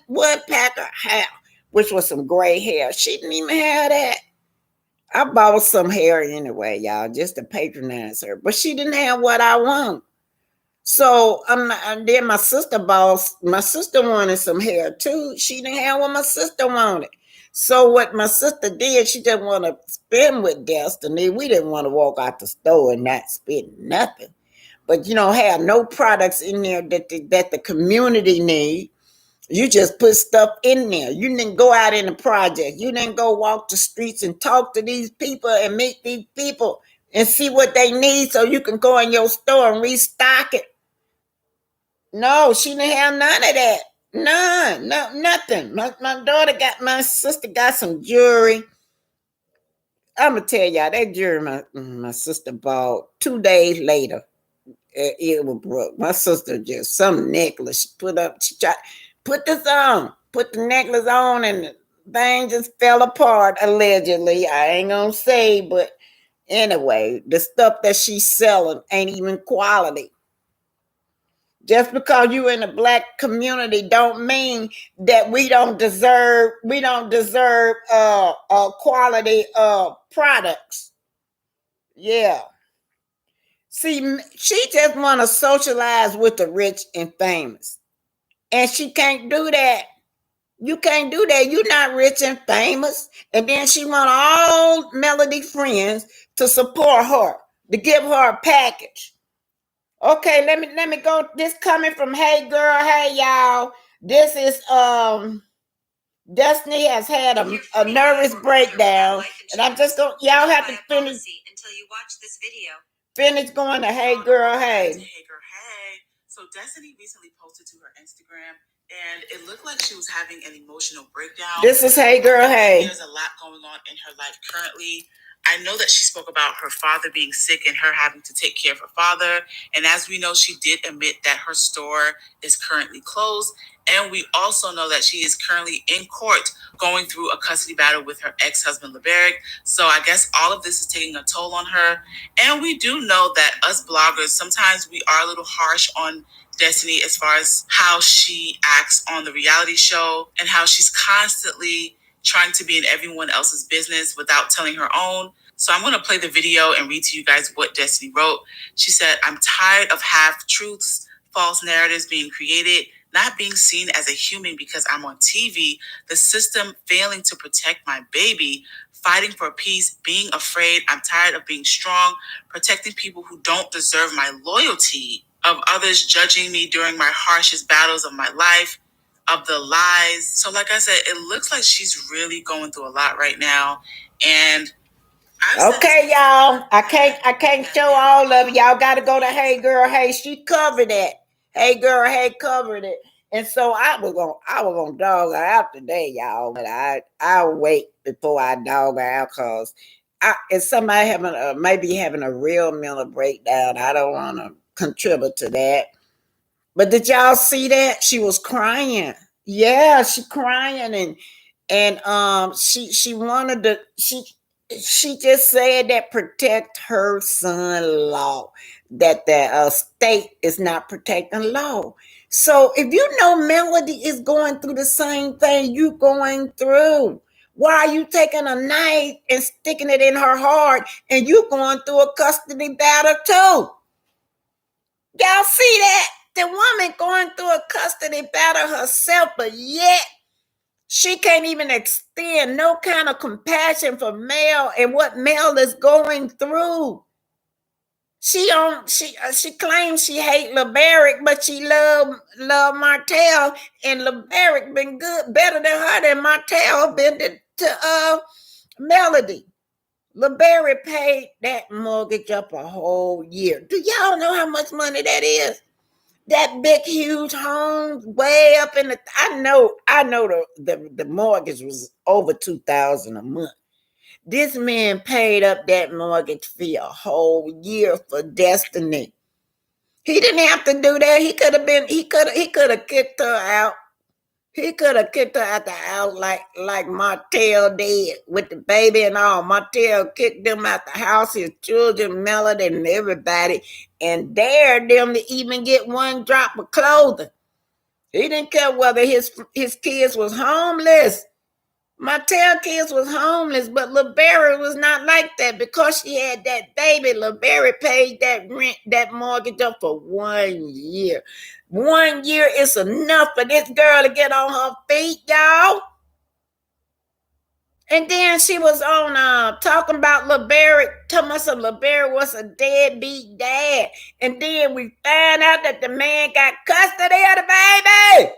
pack of hair, which was some gray hair. She didn't even have that. I bought some hair anyway, y'all, just to patronize her, but she didn't have what I want. So and then my sister wanted some hair too. She didn't have what my sister wanted. So what my sister did, she didn't want to spend with Destiny. We didn't want to walk out the store and not spend nothing. But have no products in there that the community need. You just put stuff in there. You didn't go out in the project. You didn't go walk the streets and talk to these people and meet these people and see what they need so you can go in your store and restock it. No, she didn't have none of that. None, no, nothing. My sister got some jewelry. I'm gonna tell y'all that jewelry my sister bought 2 days later. It was broke. My sister just some necklace she put up. She tried put this on, put the necklace on, and the thing just fell apart. Allegedly, I ain't gonna say, but anyway, the stuff that she's selling ain't even quality. Just because you in the black community don't mean that we don't deserve quality products. Yeah. See, she just want to socialize with the rich and famous. And she can't do that. You can't do that. You're not rich and famous. And then she want all Melody friends to support her, to give her a package. Okay, let me go. This coming from Hey Girl, Hey Y'all. This is Destiny has had a nervous breakdown. And I'm just gonna y'all have to finish until you watch this video. Finish going to Hey Girl, Hey. Hey Girl, Hey. So Destiny recently posted to her Instagram and it looked like she was having an emotional breakdown. This is Hey Girl, Hey. There's a lot going on in her life currently. I know that she spoke about her father being sick and her having to take care of her father. And as we know, she did admit that her store is currently closed. And we also know that she is currently in court going through a custody battle with her ex-husband, LeBeric. So I guess all of this is taking a toll on her. And we do know that us bloggers, sometimes we are a little harsh on Destiny as far as how she acts on the reality show and how she's constantly trying to be in everyone else's business without telling her own. So I'm going to play the video and read to you guys what Destiny wrote. She said, I'm tired of half-truths, false narratives being created, not being seen as a human because I'm on TV, the system failing to protect my baby, fighting for peace, being afraid. I'm tired of being strong, protecting people who don't deserve my loyalty, of others judging me during my harshest battles of my life, of the lies. So like I said, it looks like she's really going through a lot right now. And okay, y'all. I can't show all of it. Y'all gotta go to Hey Girl, Hey. She covered that. Hey Girl, Hey covered it. And so I was gonna dog her out today, y'all. But I'll wait before I dog her out because if somebody maybe having a real mental breakdown, I don't wanna contribute to that. But did y'all see that? She was crying. Yeah, she crying and she wanted to she just said that protect her son law, that the state is not protecting law. So if you know Melody is going through the same thing you going through, why are you taking a knife and sticking it in her heart and you going through a custody battle too? Y'all see that? The woman going through a custody battle herself, but yet she can't even extend no kind of compassion for Mel and what Mel is going through. She claims she hate LeBaric, but she love Martel, and LeBaric been good, better than her, than Martel been to Melody. LeBaric paid that mortgage up a whole year. Do y'all know how much money that is? That big huge home way up in the I know the mortgage was over 2,000 a month. This man paid up that mortgage fee a whole year for Destiny. He didn't have to do that. He could have kicked her out. He could have kicked her out the house like Martel did with the baby and all. Martel kicked them out the house, his children, Melody, and everybody, and dared them to even get one drop of clothing. He didn't care whether his kids was homeless. Martel kids was homeless, but LeBerry was not like that because she had that baby. LeBerry paid that rent, that mortgage up for 1 year. 1 year is enough for this girl to get on her feet, y'all. And then she was on talking about LeBerry, telling us LeBerry was a deadbeat dad. And then we found out that the man got custody of the baby.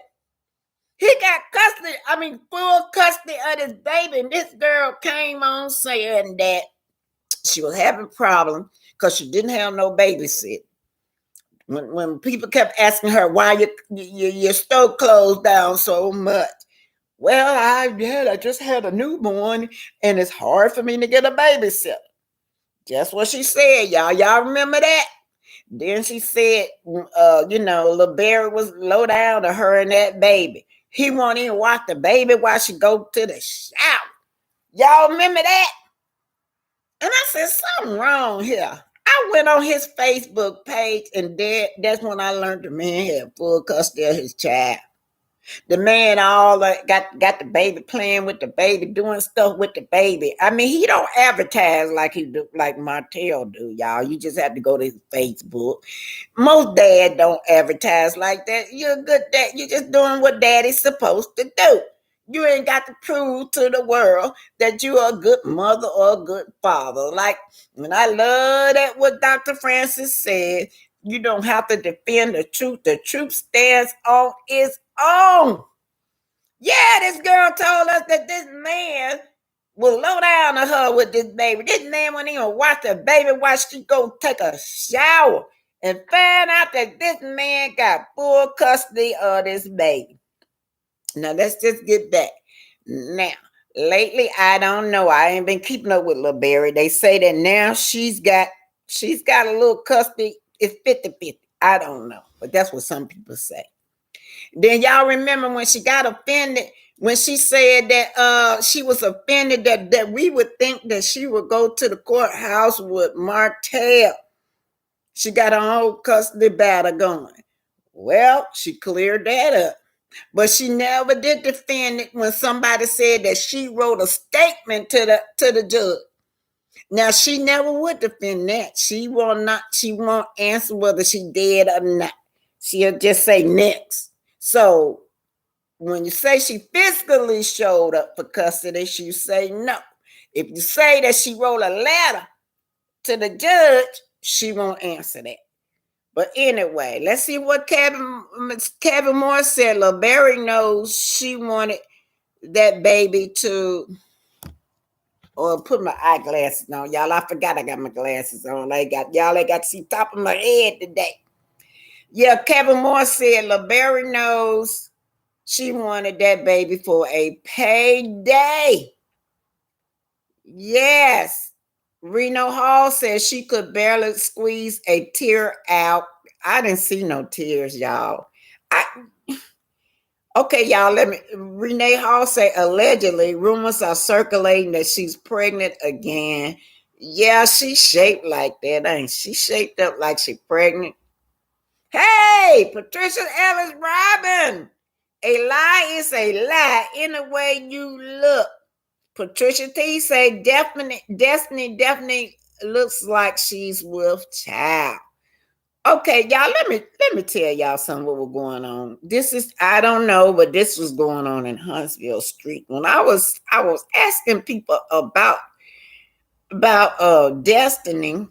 He got custody, full custody of this baby. And this girl came on saying that she was having problems because she didn't have no babysit. When people kept asking her why your stove closed down so much. Well, I just had a newborn and it's hard for me to get a babysitter. Just what she said, y'all. Y'all remember that? Then she said, Lil Barry was low down to her and that baby. He won't even watch the baby while she go to the shower. Y'all remember that? And I said, something wrong here. I went on his Facebook page, and that's when I learned the man had full custody of his child. The man all got the baby, playing with the baby, doing stuff with the baby. He don't advertise like he do, like Martel do, y'all. You just have to go to his Facebook. Most dad don't advertise like that. You're a good dad. You're just doing what daddy's supposed to do. You ain't got to prove to the world that you're a good mother or a good father. Like, and I love that what Dr. Francis said. You don't have to defend the truth. The truth stands on its own. Yeah, this girl told us that this man will low down to her with this baby. This man wouldn't even watch the baby while she go take a shower, and find out that this man got full custody of this baby. Now let's just get back. Now, lately, I don't know. I ain't been keeping up with Lil Berry. They say that now she's got a little custody. It's 50-50. I don't know. But that's what some people say. Then y'all remember when she got offended, when she said that she was offended that we would think that she would go to the courthouse with Martel. She got her whole custody battle going. Well, she cleared that up. But she never did defend it when somebody said that she wrote a statement to the judge. Now she never would defend that. She won't answer whether she did or not. She'll just say next. So when you say she physically showed up for custody, she say no. If you say that she wrote a letter to the judge, she won't answer that. But anyway, let's see what Kevin Moore said. Lil Berry knows she wanted that baby to, or put my eyeglasses on. Y'all, I forgot I got my glasses on. Y'all ain't got to see top of my head today. Yeah, Kevin Moore said Lil Berry knows she wanted that baby for a payday. Yes. Reno Hall says she could barely squeeze a tear out. I didn't see no tears, y'all. Okay, y'all, Renee Hall say allegedly rumors are circulating that she's pregnant again. Yeah, she's shaped like that, ain't she? Shaped up like she's pregnant. Hey, Patricia Ellis Robin. A lie is a lie any way you look. Patricia T say Destiny definitely looks like she's with child. Okay, y'all, let me tell y'all something what was going on. This is, I don't know, but this was going on in Huntsville Street. When I was asking people about Destiny,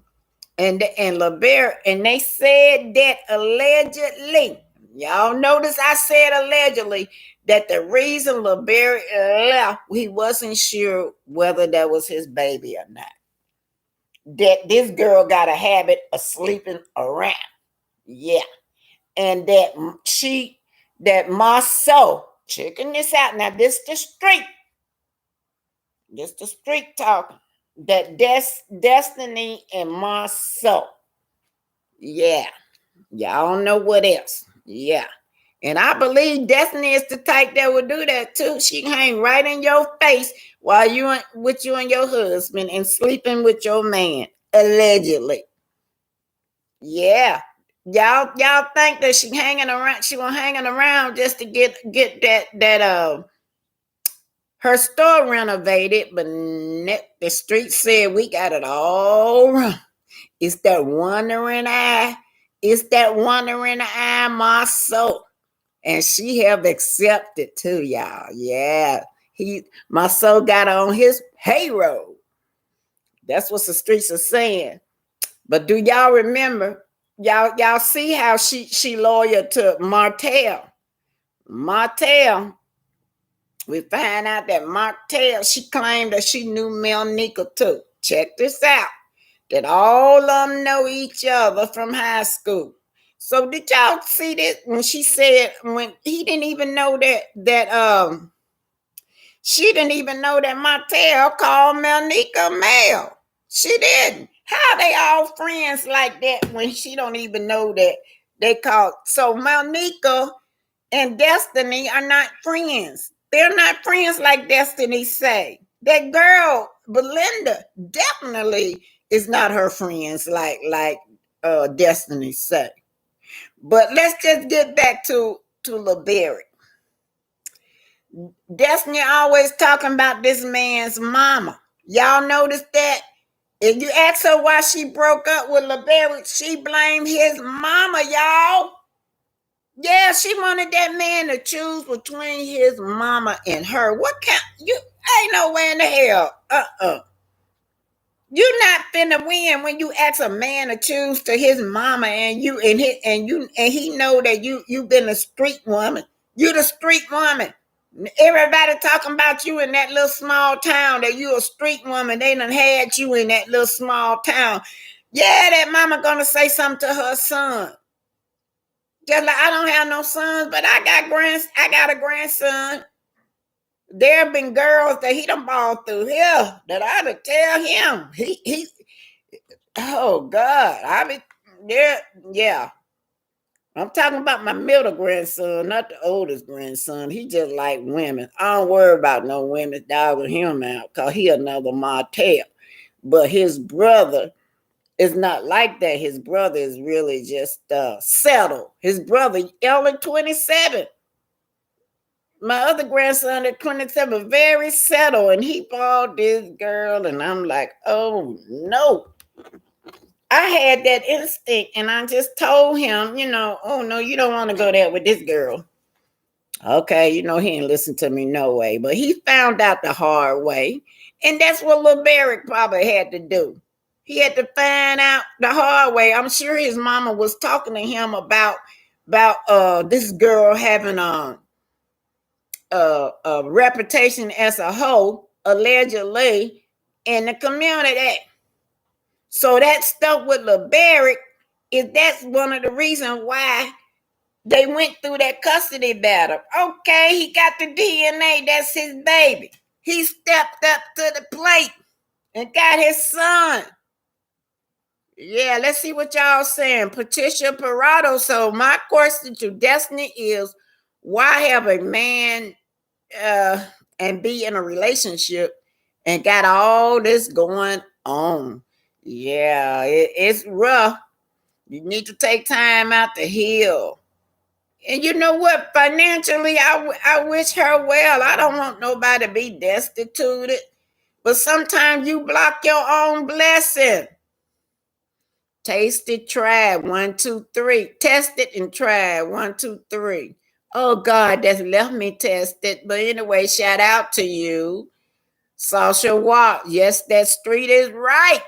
and LeBear, and they said that allegedly, y'all notice I said allegedly, that the reason LeBear left, he wasn't sure whether that was his baby or not. That this girl got a habit of sleeping around. Yeah. And that Marceau, checking this out. Now, this the street talk. That Destiny and Marceau. Yeah. Y'all know what else. Yeah. And I believe Destiny is the type that would do that too. She hang right in your face while with you and your husband and sleeping with your man. Allegedly. Yeah. Y'all think that she hanging around, she was hanging around just to get that her store renovated, but the street said we got it all wrong. It's that wandering eye. It's that wandering eye, my soul. And she have accepted too, y'all. Yeah. My soul got on his payroll. That's what the streets are saying. But do y'all remember? Y'all see how she loyal to Martel. Martel, we find out that Martel, she claimed that she knew Melnica too. Check this out. That all of them know each other from high school. So did y'all see this when she said when he didn't even know that she didn't even know that Martel called Melnica Mel. She didn't. How they all friends like that when she don't even know that they called? So Melnica and Destiny are not friends. They're not friends like Destiny say. That girl, Belinda, definitely is not her friends like Destiny say. But let's just get back to LeBerry. Destiny always talking about this man's mama. Y'all notice that? If you ask her why she broke up with LeBerry, she blamed his mama, y'all. Yeah, she wanted that man to choose between his mama and her. What kind? You ain't nowhere in the hell. You not finna win when you ask a man to choose to his mama and he know that you been a street woman. You the street woman. Everybody talking about you in that little small town that you a street woman. They done had you in that little small town. Yeah, that mama gonna say something to her son. Just like I don't have no sons, but I got a grandson. There have been girls that he done ball through here that I to tell him. He oh God. I be there, yeah. I'm talking about my middle grandson, not the oldest grandson. He just like women. I don't worry about no women dogging him out because he another martel. But his brother is not like that. His brother is really just settled. His brother, only 27. My other grandson at 27, very settled, and he bought this girl, and I'm like, oh no. I had that instinct, and I just told him, oh no, you don't want to go there with this girl. Okay, he ain't listen to me no way, but he found out the hard way, and that's what Lil Barrick probably had to do. He had to find out the hard way. I'm sure his mama was talking to him about this girl having a reputation as a hoe, allegedly, in the community. So that stuck with LeBarrick that's one of the reasons why they went through that custody battle. Okay, he got the DNA, that's his baby. He stepped up to the plate and got his son. Yeah, let's see what y'all saying. Patricia Parado. So my question to Destiny is, why have a man and be in a relationship and got all this going on? Yeah, it's rough. You need to take time out to heal. And you know what? Financially, I wish her well. I don't want nobody to be destituted. But sometimes you block your own blessing. Taste it, try it. 1, 2, 3. Test it and try it. 1, 2, 3. Oh God, that's left me tested. But anyway, shout out to you. Sasha Watt. Yes, that street is right.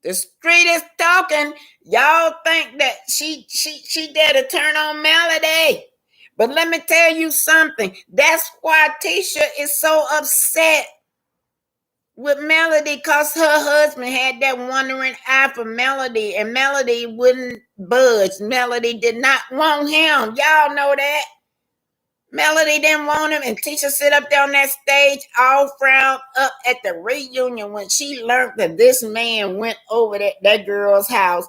The street is talking. Y'all think that she did to turn on Melody. But let me tell you something. That's why Tisha is so upset with Melody, because her husband had that wandering eye for Melody, and Melody wouldn't budge. Melody did not want him. Y'all know that. Melody didn't want him, and Tisha sit up there on that stage all frowned up at the reunion when she learned that this man went over that girl's house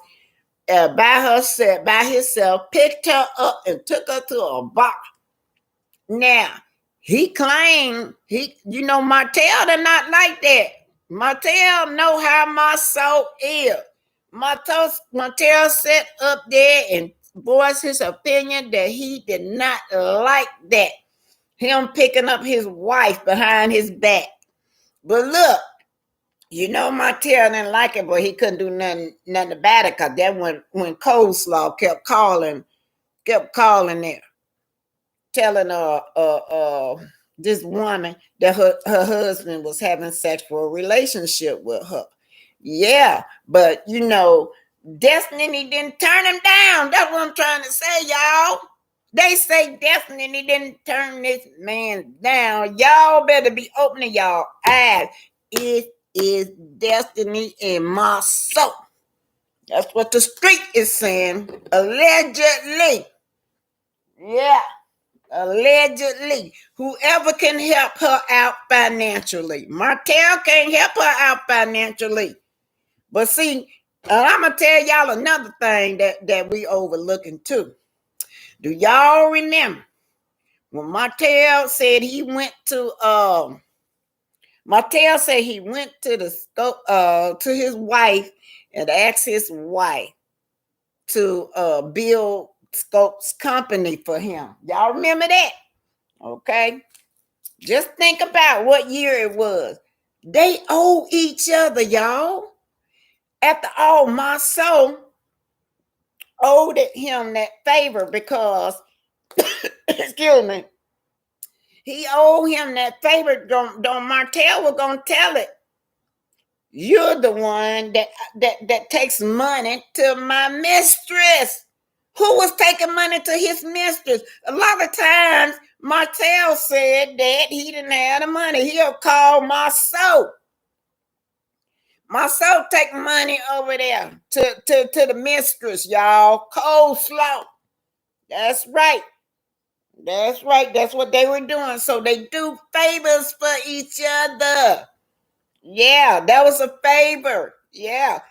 by himself, picked her up and took her to a bar. Now, he claimed Martel did not like that. Martel know how my soul is. Martel sat up there and voiced his opinion that he did not like that. Him picking up his wife behind his back. But look, Martel didn't like it, but he couldn't do nothing about it, because that when Coleslaw kept calling there, telling this woman that her husband was having sexual relationship with her. Yeah, but Destiny didn't turn him down. That's what I'm trying to say, y'all. They say Destiny didn't turn this man down. Y'all better be opening y'all eyes. It is Destiny in my soul. That's what the street is saying. Allegedly. Yeah. Allegedly. Whoever can help her out financially. Martel can't help her out financially. But see, I'm going to tell y'all another thing that we overlooking too. Do y'all remember when Martel said he went to to his wife and asked his wife to build Scope's company for him? Y'all remember that? Okay. Just think about what year it was. They owe each other, y'all. After all, my soul owed him that favor because, excuse me, he owed him that favor. Don't Martel was gonna tell it. You're the one that takes money to my mistress. Who was taking money to his mistress? A lot of times, Martel said that he didn't have the money. He'll call Marceau. Marceau take money over there to the mistress, y'all. Coleslaw. That's right. That's right. That's what they were doing. So they do favors for each other. Yeah, that was a favor. Yeah.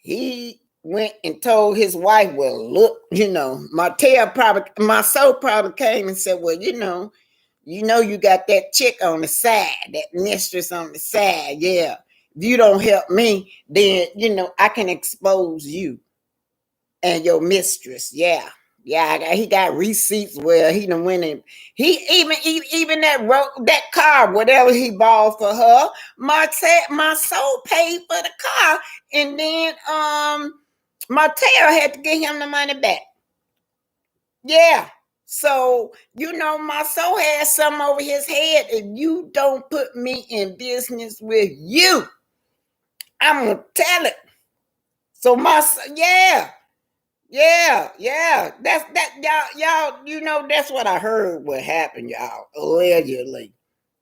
He went and told his wife, well, look, Marceau probably came and said, well, you got that chick on the side, that mistress on the side. Yeah. If you don't help me, then, I can expose you and your mistress. Yeah. Yeah, he got receipts where he done went in. He even that car, whatever he bought for her, Marceau paid for the car, and then Martel had to get him the money back. Yeah. So, Marceau had something over his head. If you don't put me in business with you, I'm gonna tell it. So yeah. That's y'all. That's what I heard what happened, y'all. Allegedly,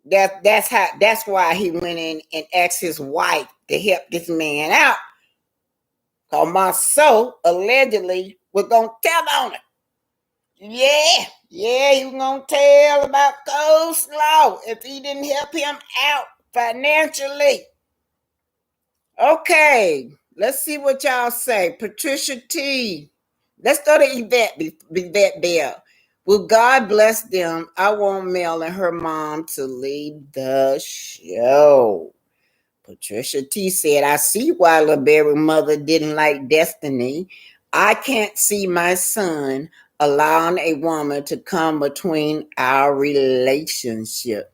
that's why he went in and asked his wife to help this man out. Cause Marceau allegedly was gonna tell on it. Yeah, he was gonna tell about Coleslaw if he didn't help him out financially. Okay, let's see what y'all say. Patricia T. Let's go to Yvette Bell. Will God bless them? I want Mel and her mom to lead the show. Patricia T said, I see why LaBerry's mother didn't like Destiny. I can't see my son allowing a woman to come between our relationship.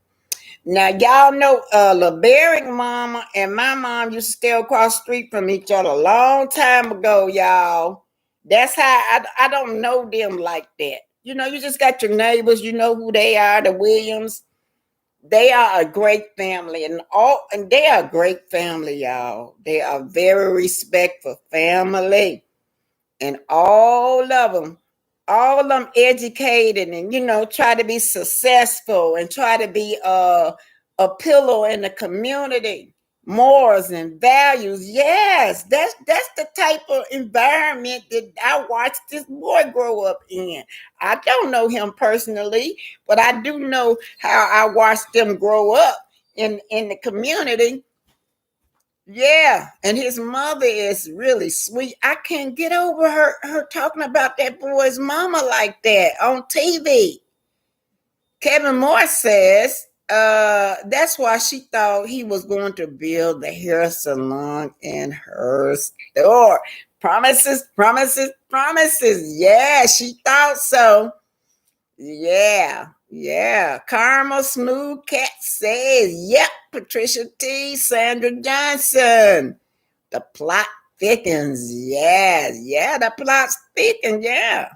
Now, y'all know LaBerry's mama and my mom used to stay across the street from each other a long time ago, y'all. That's how I don't know them like that. You just got your neighbors, you know who they are, the Williams. They are a great family, and they are a great family, y'all. They are very respectful family, and all of them educated, and try to be successful and try to be a pillar in the community, morals and values. Yes, that's the type of environment that I watched this boy grow up in. I don't know him personally, but I do know how I watched them grow up in the community. Yeah, and his mother is really sweet. I can't get over her talking about that boy's mama like that on TV. Kevin Moore says that's why she thought he was going to build the hair salon in her store. Promises, promises, promises. Yeah, she thought so. Yeah, yeah. Karma Smooth Cat says, yep, Patricia T. Sandra Johnson. The plot thickens. Yes, yeah, the plot's thickens. Yeah.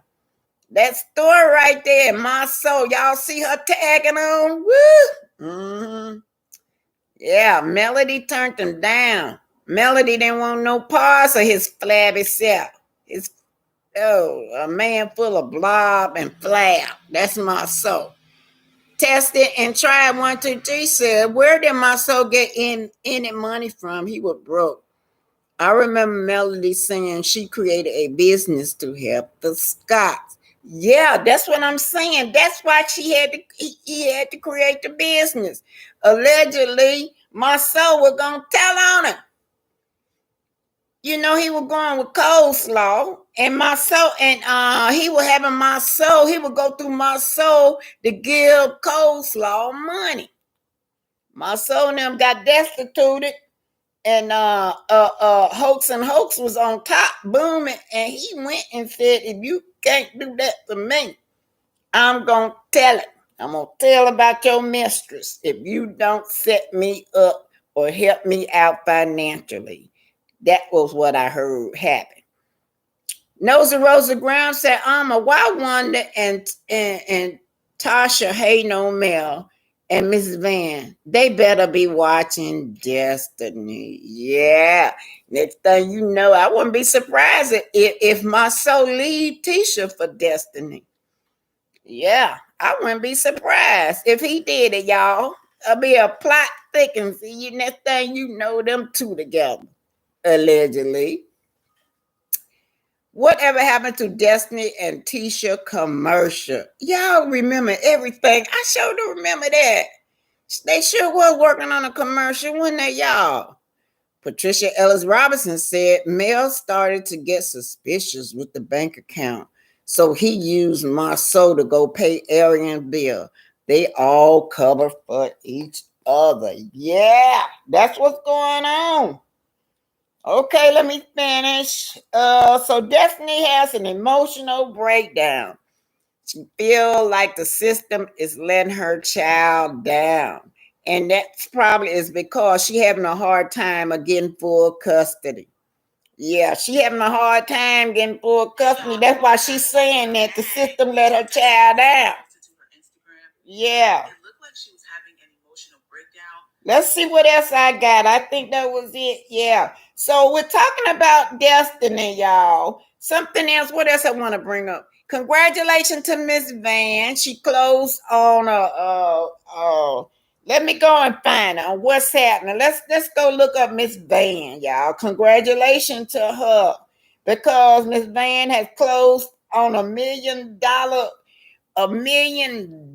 That story right there, my soul. Y'all see her tagging on? Woo! Yeah, Melody turned him down. Melody didn't want no parts of his flabby self. His a man full of blob and flab. That's my soul. Tested and tried 1, 2, 3. Said, where did my soul get any money from? He was broke. I remember Melody saying she created a business to help the Scots. Yeah, that's what I'm saying. That's why he had to create the business. Allegedly, my soul was gonna tell on him. He was going with coleslaw, and my soul, and he was having my soul. He would go through my soul to give coleslaw money. My soul and them got destituted, and Hoax and Hoax was on top booming, and he went and said, if you can't do that for me, I'm gonna tell it. I'm gonna tell about your mistress if you don't set me up or help me out financially. That was what I heard happen. Nosy Rosa Brown said, why Wanda and Tasha Hay no Mel and Mrs. Van, they better be watching Destiny. Yeah. Next thing you know, I wouldn't be surprised if my soul leave Tisha for Destiny. Yeah, I wouldn't be surprised if he did it, y'all. It'll be a plot thickens. Next thing you know, them two together, allegedly. Whatever happened to Destiny and Tisha commercial? Y'all remember everything. I sure do remember that. They sure was working on a commercial, wasn't they, y'all? Patricia Ellis Robinson said Mel started to get suspicious with the bank account. So he used Marceau to go pay Arian bill. They all cover for each other. Yeah, that's what's going on. Okay, let me finish. So Destiny has an emotional breakdown. She feels like the system is letting her child down. And that's probably is because she having a hard time of getting full custody. Yeah, she having a hard time getting full custody. That's why she's saying that the system let her child down. Yeah. It looked like she was having an emotional breakdown. Let's see what else I got. I think that was it. Yeah. So we're talking about Destiny, y'all. Something else. What else I want to bring up? Congratulations to Miss Van. She closed on let me go and find her. What's happening? Let's go look up Miss Van, y'all. Congratulations to her because Miss Van has closed on $1 million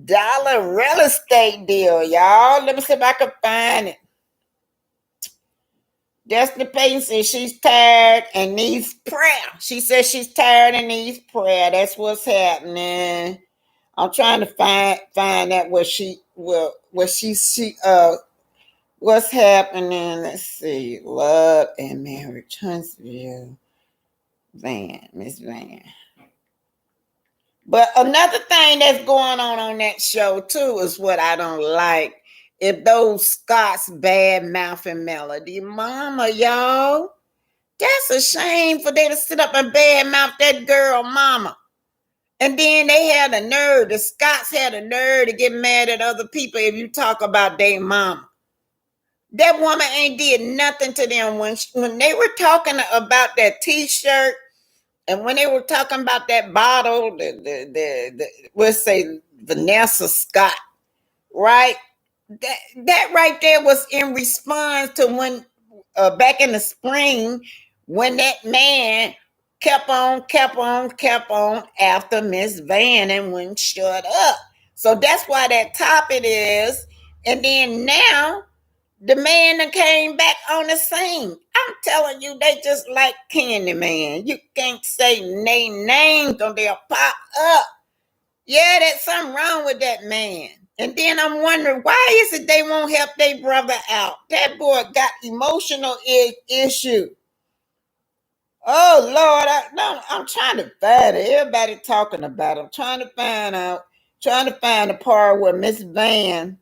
real estate deal, y'all. Let me see if I can find it. Destiny Payton says she's tired and needs prayer. She says she's tired and needs prayer. That's what's happening. I'm trying to find out what's happening. Let's see. Love and marriage. Huntsville. Miss Van. But another thing that's going on that show too is what I don't like. If those Scots bad mouthing Melody, mama, y'all, that's a shame for they to sit up and bad mouth that girl, mama. And then they had a nerve, the Scots had a nerve to get mad at other people if you talk about their mama. That woman ain't did nothing to them when they were talking about that T-shirt, and when they were talking about that bottle, the let's say Vanessa Scott, right? That right there was in response to when back in the spring when that man kept on after Miss Van and wouldn't shut up. So that's why that topic is. And then now the man that came back on the scene. I'm telling you, they just like Candyman. You can't say names or they'll pop up. Yeah, there's something wrong with that man. And then I'm wondering, why is it they won't help their brother out? That boy got emotional issue. Oh Lord, I'm trying to find it. Everybody talking about it. I'm trying to find the part where Miss Van.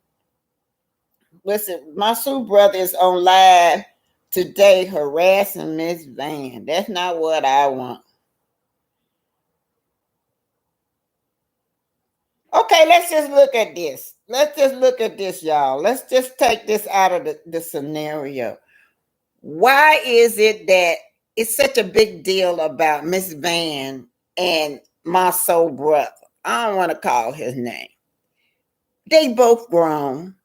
Listen, my Sue brother is on live today harassing Miss Van. That's not what I want. Okay, let's just look at this. Let's just look at this, y'all. Let's just take this out of the scenario. Why is it that it's such a big deal about Miss Van and my soul brother? I don't want to call his name. They both grown,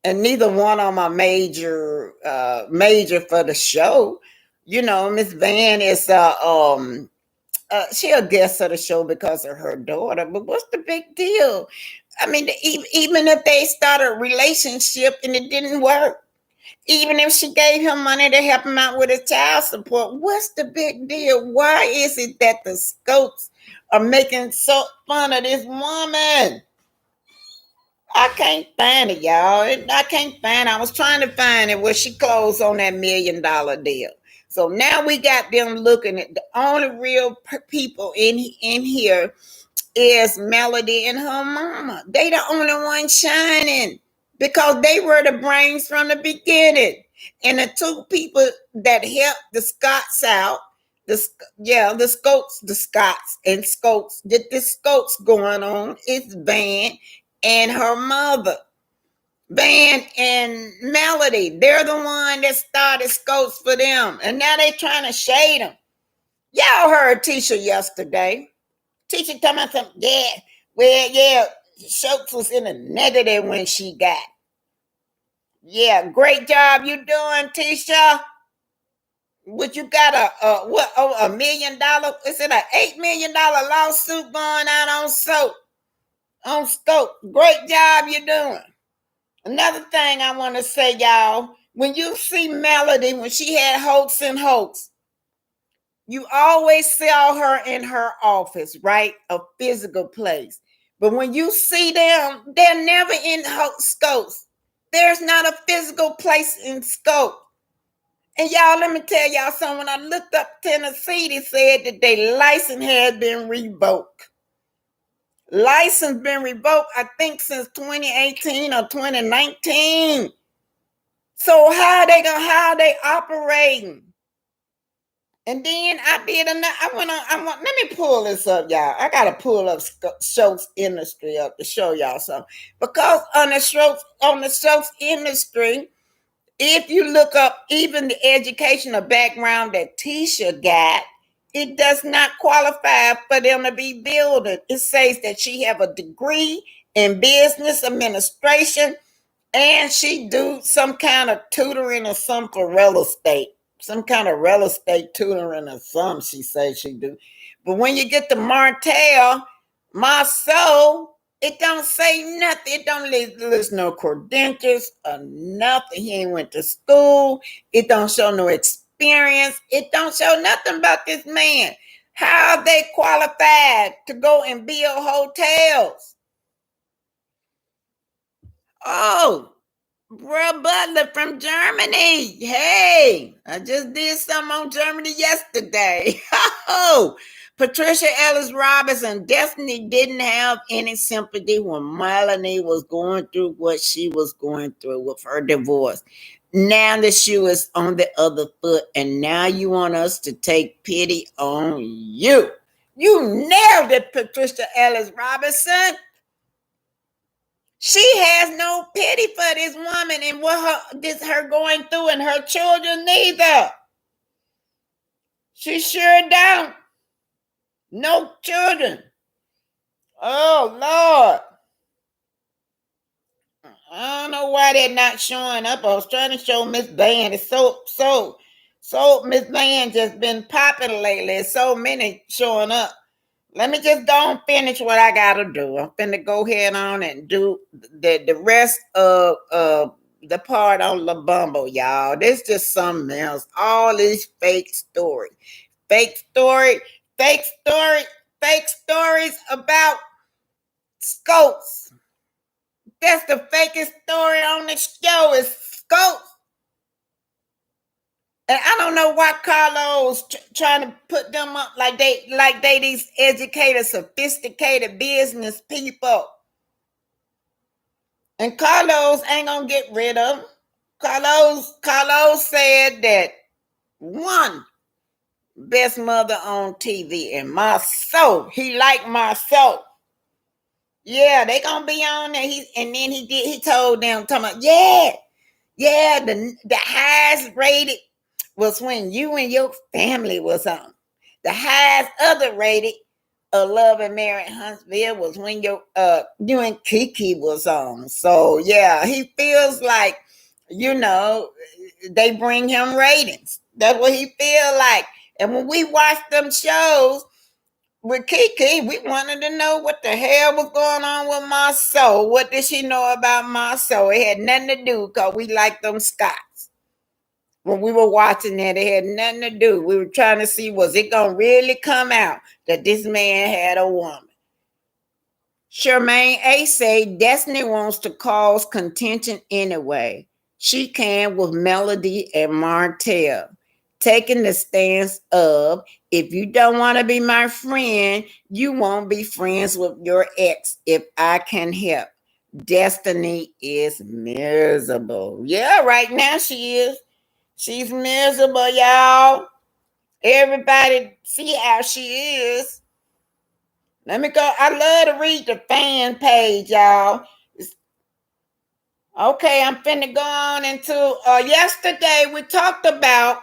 and neither one of them are major for the show. You know, Miss Van is she a guest of the show because of her daughter, but what's the big deal? I mean, even if they start a relationship and it didn't work, even if she gave him money to help him out with his child support, what's the big deal? Why is it that the Scopes are making so fun of this woman? I can't find it, y'all. I can't find it. I was trying to find it where she closed on that $1 million deal. So now we got them looking at the only real people in here is Melody and her mama. They the only one shining because they were the brains from the beginning. And the two people that helped the Scots out, the Scopes, the Scots and Scopes, get the Scopes going on is Van and her mother. Van and Melody, they're the one that started Scopes for them. And now they trying to shade them. Y'all heard Tisha yesterday. Tisha talking about something, yeah. Well, yeah, Schultz was in a negative when she got. Yeah, great job you doing, Tisha. What you got $1 million? Is it $8 million lawsuit going on on Scope? Great job you doing. Another thing I want to say, y'all, when you see Melody when she had Hoax and Hoax, you always saw her in her office, right? A physical place. But when you see them, they're never in Scopes. There's not a physical place in Scope. And y'all, let me tell y'all something. When I looked up Tennessee, they said that their license had been revoked. License been revoked, I think, since 2018 or 2019. So how are they operating? And then I did another. Let me pull this up, y'all. I gotta pull up Schultz Industry up to show y'all something. Because on the Schultz Industry, if you look up even the educational background that Tisha got, it does not qualify for them to be building. It says that she have a degree in business administration and she do some kind of tutoring or something for real estate. Some kind of real estate tutoring or something she says she do. But when you get to Martel, it don't say nothing. It don't list no credentials or nothing. He ain't went to school. It don't show no experience. It don't show nothing about this man. How are they qualified to go and build hotels? Oh, Bro Butler from Germany. Hey, I just did something on Germany yesterday. Oh, Patricia Ellis Robinson definitely didn't have any sympathy when Melanie was going through what she was going through with her divorce. Now the shoe is on the other foot, and now you want us to take pity on you. You nailed it, Patricia Ellis Robinson. She has no pity for this woman and what her going through and her children neither. She sure don't. No children. Oh Lord. I don't know why they're not showing up. I was trying to show Miss Van. It's so Miss Van just been popping lately. There's so many showing up. Let me just go and finish what I gotta do. I'm finna go ahead on and do the rest of the part on La Bumble, y'all. This just something else. All these fake stories. Fake story, fake story, fake stories about scopes. That's the fakest story on the show is scopes. And I don't know why Carlos trying to put them up like they these educated, sophisticated business people. And Carlos ain't gonna get rid of them. Carlos said that one best mother on TV and Marceau. He liked Marceau. Yeah, they gonna be on there. He told them, talking about, yeah, the highest rated was when you and your family was on. The highest other rated of Love and Mary Huntsville was when you and Kiki was on. So yeah, he feels like, they bring him ratings. That's what he feel like. And when we watched them shows with Kiki, we wanted to know what the hell was going on with my soul. What did she know about my soul? It had nothing to do because we liked them Scots. When we were watching that, it had nothing to do. We were trying to see, was it going to really come out that this man had a woman? Charmaine A. say Destiny wants to cause contention anyway. She can with Melody and Martel, taking the stance of, if you don't want to be my friend, you won't be friends with your ex if I can help. Destiny is miserable. Yeah, right now she is. She's miserable, y'all. Everybody see how she is. Let me go. I love to read the fan page, y'all. Okay, I'm finna go on into yesterday we talked about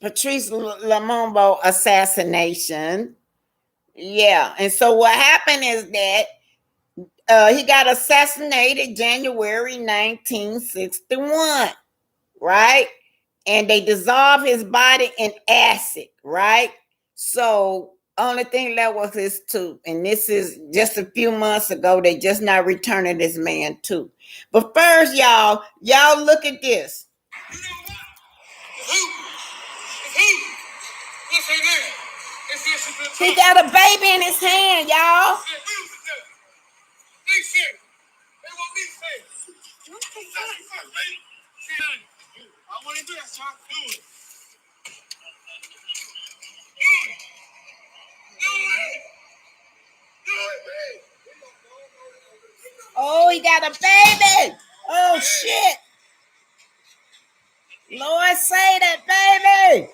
Patrice Lumumba assassination. Yeah, and so what happened is that he got assassinated January 1961, right? And they dissolved his body in acid, right? So only thing left was his tooth, and this is just a few months ago. They just not returning this man tooth. But first, y'all look at this. He got a baby in his hand, y'all. I want to do that, Chuck. Do it. Oh, he got a baby. Oh, shit. Lord, say that, baby.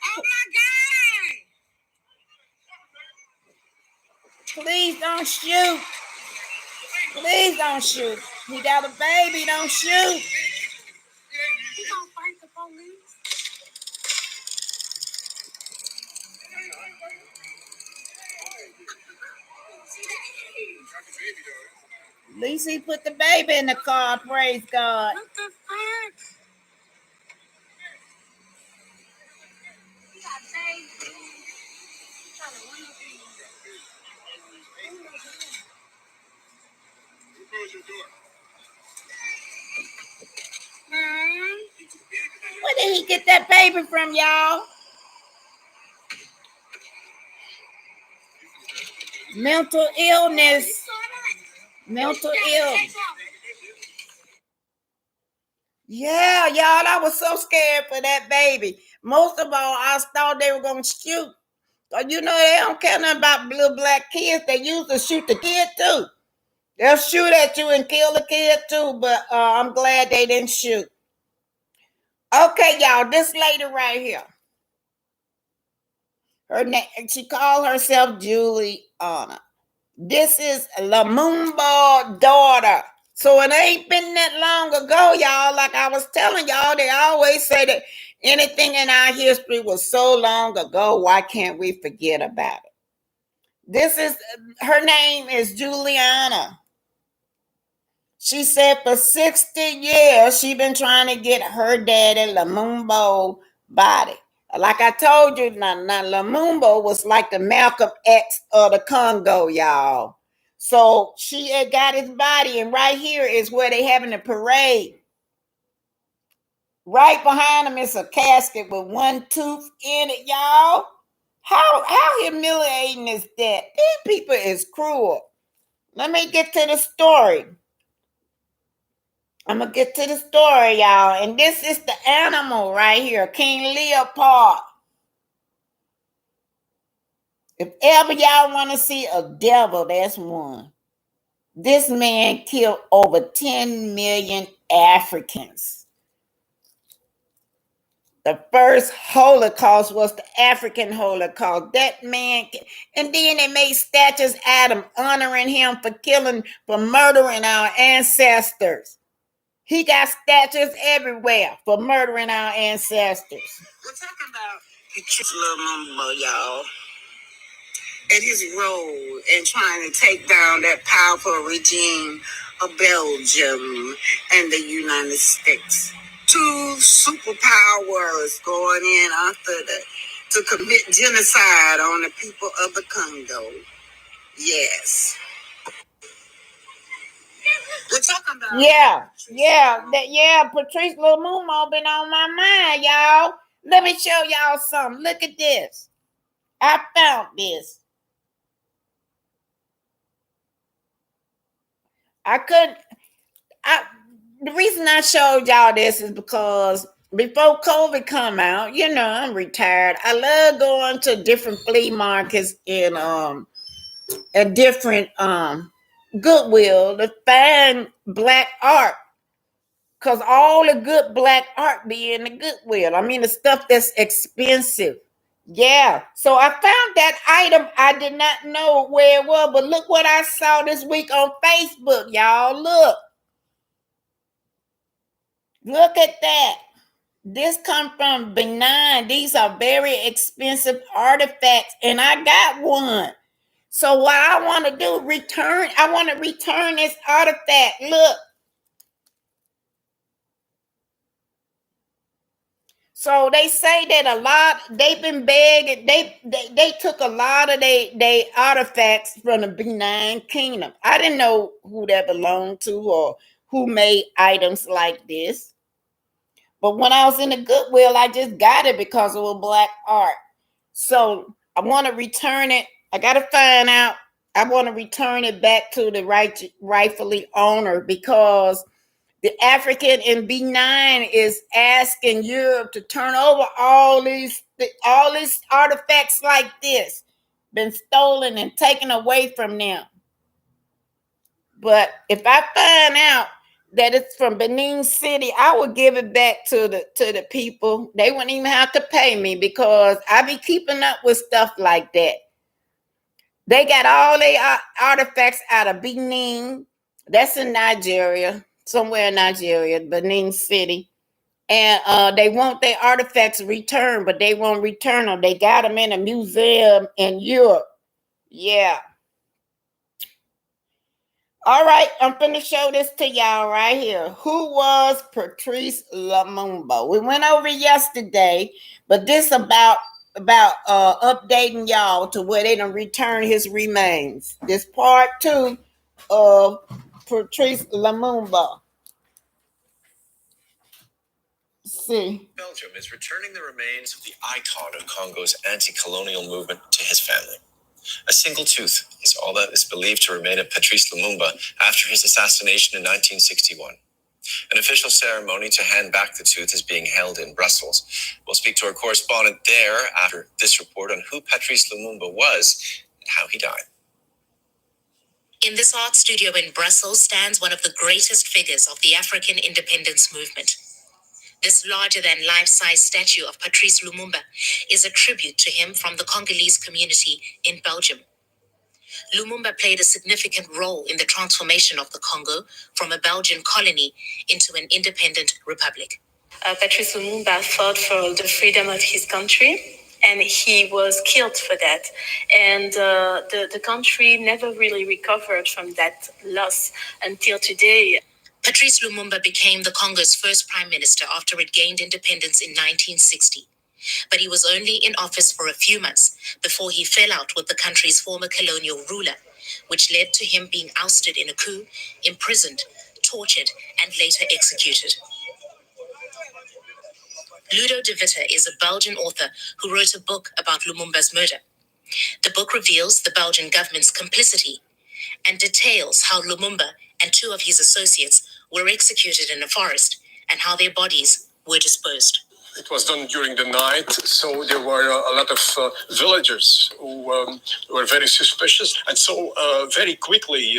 Oh, my God. Please don't shoot. Please don't shoot. He got a baby. Don't shoot. He gonna fight the police. At least he put the baby in the car. Praise God. What the fuck? Where did he get that baby from, y'all? Mental illness. Mental illness. Yeah, y'all, I was so scared for that baby. Most of all, I thought they were going to shoot. They don't care nothing about little black kids. They usually shoot the kid too. They'll shoot at you and kill the kid too, but I'm glad they didn't shoot. Okay, y'all, this lady right here. Her name, she called herself Juliana. This is Lumumba's daughter. So it ain't been that long ago, y'all. Like I was telling y'all, they always say that anything in our history was so long ago. Why can't we forget about it? This is her name is Juliana. She said for 60 years she been trying to get her daddy Lumumba body. Like I told you, now Lumumba was like the Malcolm X of the Congo, y'all. So she had got his body, and right here is where they having a parade. Right behind him is a casket with one tooth in it, y'all. How humiliating is that? These people is cruel. Let me get to the story. I'm gonna get to the story, y'all. And this is the animal right here, King Leopold. If ever y'all want to see a devil, that's one. This man killed over 10 million Africans. The first Holocaust was the African Holocaust. That man, and then they made statues at him, honoring him for murdering our ancestors. He got statues everywhere for murdering our ancestors. We're talking about Patrice Lumumba, y'all, and his role in trying to take down that powerful regime of Belgium and the United States. Two superpowers going in to commit genocide on the people of the Congo. Yes. We're talking about Patrice Lumumba been on my mind, y'all. Let me show y'all something. Look at this. I found this. The reason I showed y'all this is because before COVID come out, I'm retired. I love going to different flea markets and at different Goodwill to find black art. Cause all the good black art be in the Goodwill. I mean the stuff that's expensive. Yeah. So I found that item. I did not know where it was, but look what I saw this week on Facebook, y'all. Look at that. This come from Benin. These are very expensive artifacts, and I got one. So what I want to do, I want to return this artifact. Look. So they say that they've been begging, they took a lot of they artifacts from the Benin Kingdom. I didn't know who that belonged to or who made items like this. But when I was in the Goodwill, I just got it because it was black art. So I want to return it. I got to find out. I want to return it back to the rightfully owner because the African in Benin is asking Europe to turn over all these artifacts like this, been stolen and taken away from them. But if I find out that it's from Benin City, I would give it back to the people. They wouldn't even have to pay me because I be keeping up with stuff like that. They got all their artifacts out of Benin. That's in Nigeria, somewhere in Nigeria, Benin City. And they want their artifacts returned, but they won't return them. They got them in a museum in Europe. Yeah. All right, I'm finna show this to y'all right here. Who was Patrice Lumumba? We went over yesterday, but this about updating y'all to where they done return his remains. This part 2 of Patrice Lumumba. See. Belgium is returning the remains of the icon of Congo's anti-colonial movement to his family. A single tooth is all that is believed to remain of Patrice Lumumba after his assassination in 1961. An official ceremony to hand back the tooth is being held in Brussels. We'll speak to our correspondent there after this report on who Patrice Lumumba was and how he died. In this art studio in Brussels stands one of the greatest figures of the African independence movement. This larger-than-life-size statue of Patrice Lumumba is a tribute to him from the Congolese community in Belgium. Lumumba played a significant role in the transformation of the Congo from a Belgian colony into an independent republic. Patrice Lumumba fought for the freedom of his country, and he was killed for that. And the country never really recovered from that loss until today. Patrice Lumumba became the Congo's first prime minister after it gained independence in 1960. But he was only in office for a few months before he fell out with the country's former colonial ruler, which led to him being ousted in a coup, imprisoned, tortured, and later executed. Ludo de Witte is a Belgian author who wrote a book about Lumumba's murder. The book reveals the Belgian government's complicity and details how Lumumba and two of his associates were executed in a forest and how their bodies were disposed. It was done during the night, so there were a lot of villagers who were very suspicious. And so very quickly,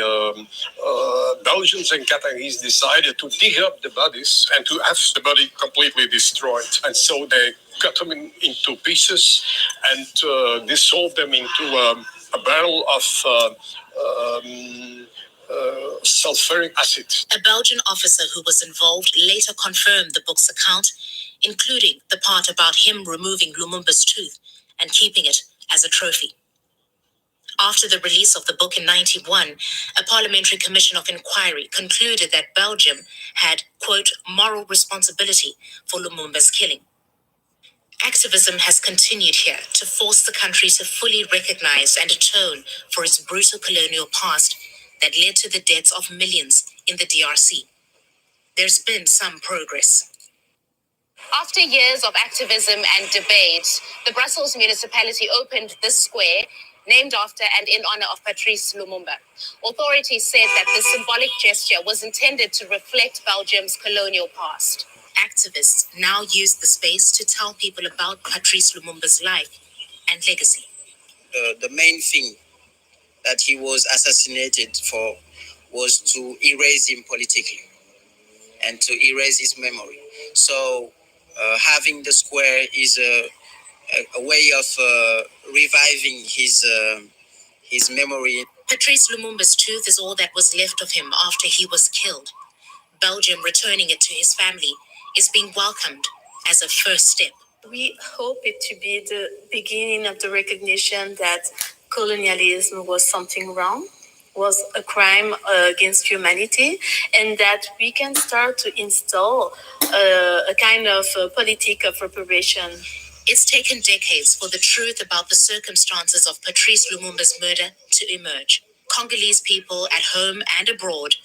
Belgians and Catalans decided to dig up the bodies and to have the body completely destroyed. And so they cut them into pieces and dissolved them into a barrel of sulfuric acid. A Belgian officer who was involved later confirmed the book's account, including the part about him removing Lumumba's tooth and keeping it as a trophy. After the release of the book in 1991, a parliamentary commission of inquiry concluded that Belgium had, quote, moral responsibility for Lumumba's killing. Activism has continued here to force the country to fully recognize and atone for its brutal colonial past that led to the deaths of millions in the DRC. There's been some progress. After years of activism and debate, the Brussels municipality opened this square named after and in honor of Patrice Lumumba. Authorities said that the symbolic gesture was intended to reflect Belgium's colonial past. Activists now use the space to tell people about Patrice Lumumba's life and legacy. The main thing that he was assassinated for was to erase him politically and to erase his memory. So having the square is a way of reviving his memory. Patrice Lumumba's tooth is all that was left of him after he was killed. Belgium returning it to his family is being welcomed as a first step. We hope it to be the beginning of the recognition that colonialism was something wrong, was a crime against humanity, and that we can start to install a kind of politic of reparation. It's taken decades for the truth about the circumstances of Patrice Lumumba's murder to emerge. Congolese people at home and abroad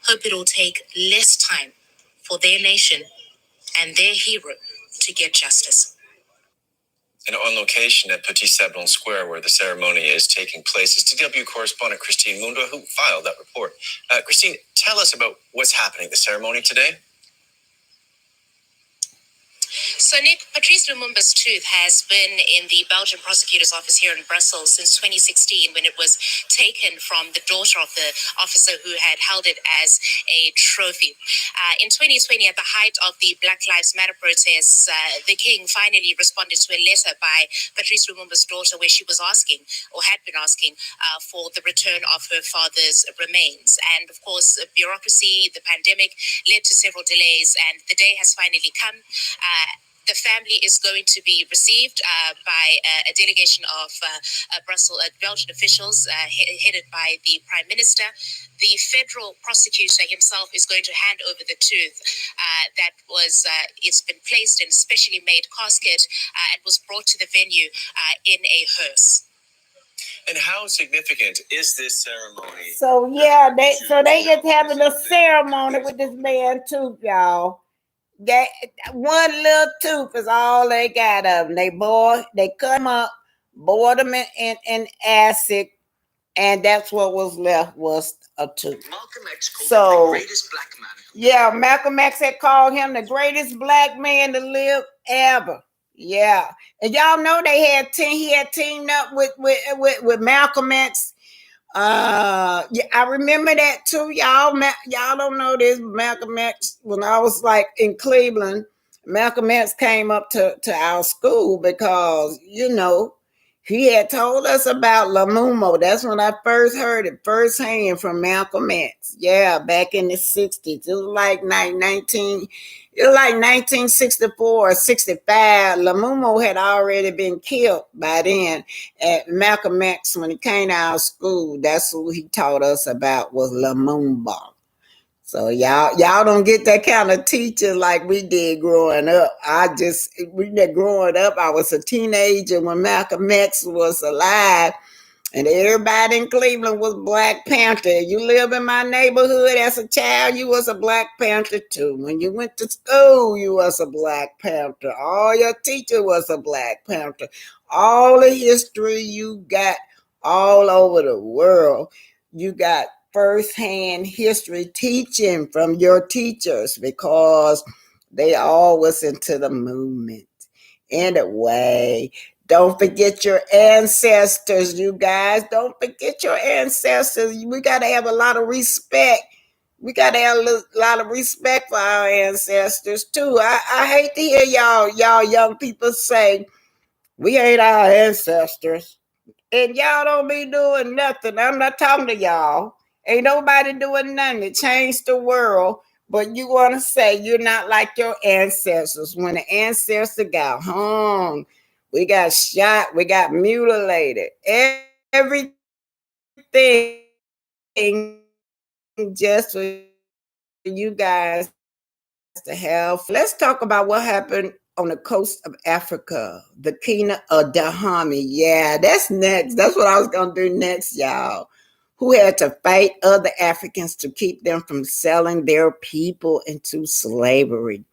hope it'll take less time for their nation and their hero to get justice. And on location at Petit Sablon Square, where the ceremony is taking place, is DW correspondent Christine Mundo, who filed that report. Christine, tell us about what's happening at the ceremony today. So, Nick, Patrice Lumumba's tooth has been in the Belgian prosecutor's office here in Brussels since 2016, when it was taken from the daughter of the officer who had held it as a trophy. In 2020, at the height of the Black Lives Matter protests, the king finally responded to a letter by Patrice Lumumba's daughter where she was asking, or had been asking, for the return of her father's remains. And of course, bureaucracy, the pandemic led to several delays, and the day has finally come. The family is going to be received by a delegation of Belgian officials headed by the Prime Minister. The federal prosecutor himself is going to hand over the tooth that was, it's been placed in a specially made casket and was brought to the venue in a hearse. And how significant is this ceremony? So yeah, they just having a ceremony with this man too, y'all. That one little tooth is all they got of them. They cut them up, boiled them in acid, and that's what was left was a tooth. Malcolm X called him the greatest black man. Yeah, Malcolm X had called him the greatest black man to live ever. Yeah, and y'all know he had teamed up with Malcolm X. Yeah, I remember that too. Y'all don't know this. Malcolm X, when I was like in Cleveland, Malcolm X came up to our school because, he had told us about Lamumo. That's when I first heard it firsthand from Malcolm X. Yeah, back in the 60s. It was like 1964 or 65. Lamumo had already been killed by then. And Malcolm X, when he came to our school, that's who he taught us about was Lumumba. So y'all don't get that kind of teaching like we did growing up. Growing up, I was a teenager when Malcolm X was alive, and everybody in Cleveland was Black Panther. You live in my neighborhood as a child, you was a Black Panther too. When you went to school, you was a Black Panther. All your teacher was a Black Panther. All the history you got all over the world, you got firsthand history teaching from your teachers because they all was into the movement. Anyway, don't forget your ancestors, you guys. Don't forget your ancestors. We got to have a lot of respect. We got to have a lot of respect for our ancestors too. I hate to hear y'all young people say we hate our ancestors and y'all don't be doing nothing. I'm not talking to y'all. Ain't nobody doing nothing to change the world. But you want to say you're not like your ancestors. When the ancestor got hung, we got shot, we got mutilated. Everything just for you guys to have. Let's talk about what happened on the coast of Africa, the Kingdom of Dahomey. Yeah, that's next. That's what I was going to do next, y'all. Who had to fight other Africans to keep them from selling their people into slavery.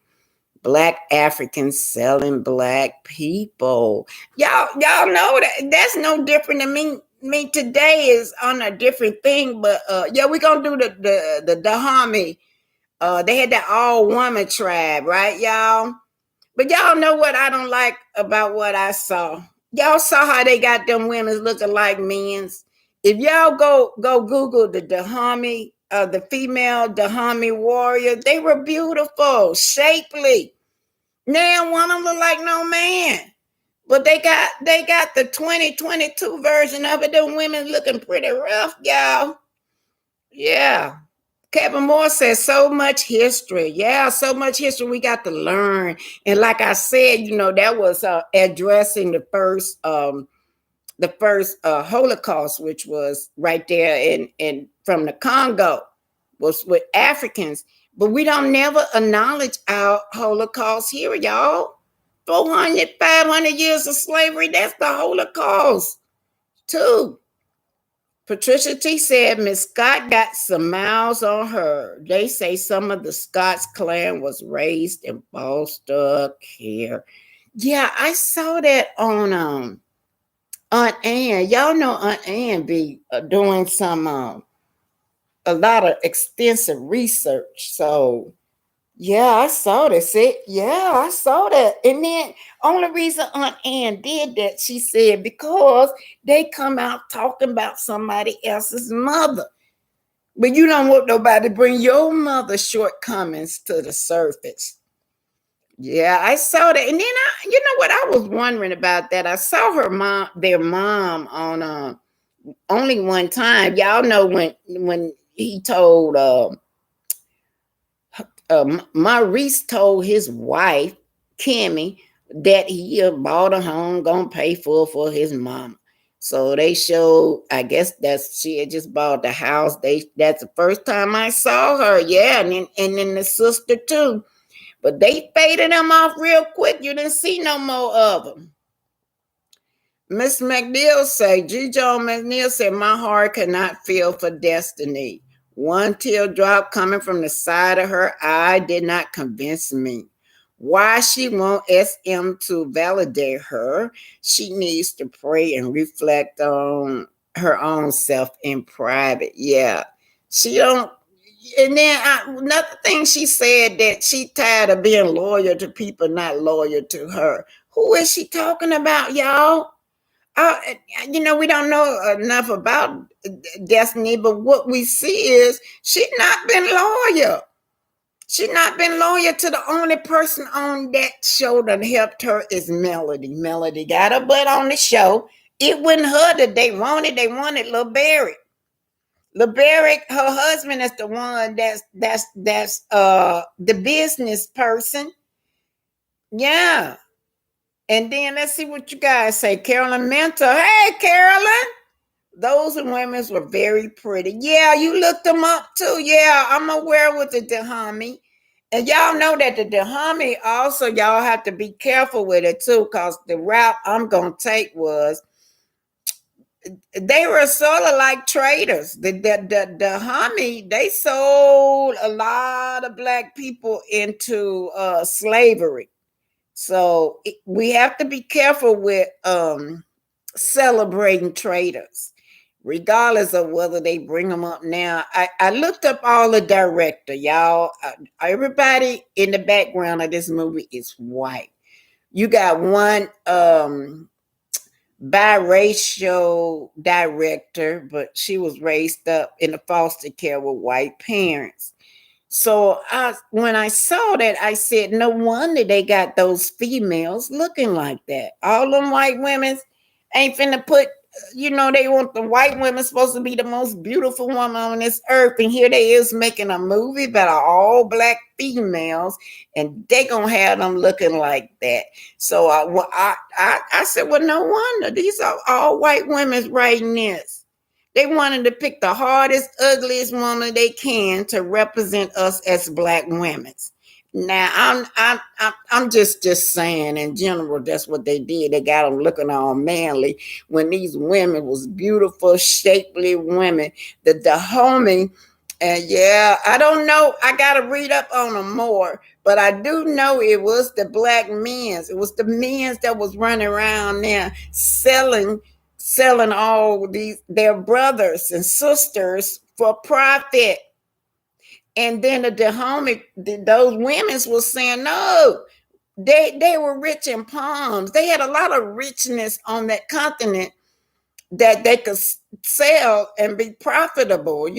Black Africans selling black people. Y'all know that's no different than me today is on a different thing, but yeah, we're gonna do the Dahomey. They had that all woman tribe, right, y'all? But y'all know what I don't like about what I saw. Y'all saw how they got them women looking like men's. If y'all go Google the Dahomey, the female Dahomey warrior, they were beautiful, shapely. Now one of them look like no man. But they got the 2022 version of it. Them women looking pretty rough, y'all. Yeah. Kevin Moore says so much history. Yeah, so much history we got to learn. And like I said, that was addressing the first Holocaust, which was right there in from the Congo, was with Africans. But we don't never acknowledge our Holocaust here, y'all. 400, 500 years of slavery, that's the Holocaust, too. Patricia T said Miss Scott got some miles on her. They say some of the Scots clan was raised in foster care. Yeah, I saw that on Aunt Ann. Y'all know Aunt Ann be doing some a lot of extensive research. So yeah, I saw that. Yeah, I saw that. And then only reason Aunt Ann did that, she said, because they come out talking about somebody else's mother. But you don't want nobody to bring your mother's shortcomings to the surface. Yeah, I saw that. And then you know what I was wondering about that? I saw their mom on only one time. Y'all know when he told Maurice told his wife, Kimmy, that he bought a home, gonna pay for his mama. So they showed, I guess she had just bought the house. That's the first time I saw her. Yeah, and then the sister too. But they faded them off real quick. You didn't see no more of them. Miss McNeil say, G. John McNeil said, my heart cannot feel for Destiny. One teardrop coming from the side of her eye did not convince me. Why she want SM to validate her? She needs to pray and reflect on her own self in private. Yeah. She don't. And then another thing she said that she tired of being loyal to people not loyal to her. Who is she talking about, y'all? Uh, we don't know enough about Destiny, but what we see is she's not been loyal. She not been loyal to the only person on that show that helped her is Melody. Melody got her butt on the show. It wasn't her that they wanted. They wanted Lil Barry. Lil Barry, her husband is the one that's the business person. Yeah. And then let's see what you guys say. Carolyn Mentor. Hey, Carolyn. Those women were very pretty. Yeah, you looked them up too. Yeah, I'm aware with the Dahomey. And y'all know that the Dahomey also, y'all have to be careful with it too, because the route I'm going to take was they were sort of like traders. The Dahomey, they sold a lot of black people into slavery. So we have to be careful with celebrating traders, regardless of whether they bring them up now. I looked up all the director, y'all. Everybody in the background of this movie is white. You got one biracial director, but she was raised up in a foster care with white parents. So when I saw that, I said, no wonder they got those females looking like that. All them white women ain't finna put, they want the white women supposed to be the most beautiful woman on this earth. And here they is making a movie about all black females, and they gonna have them looking like that. So I said, well, no wonder. These are all white women writing this. They wanted to pick the hardest, ugliest woman they can to represent us as black women. Now, I'm just saying in general, that's what they did. They got them looking all manly when these women was beautiful, shapely women. The homie, and yeah, I don't know. I got to read up on them more, but I do know it was the black men's. It was the men's that was running around there selling all these their brothers and sisters for profit. And then the homie, those women's was saying no, they were rich in palms. They had a lot of richness on that continent that they could sell and be profitable.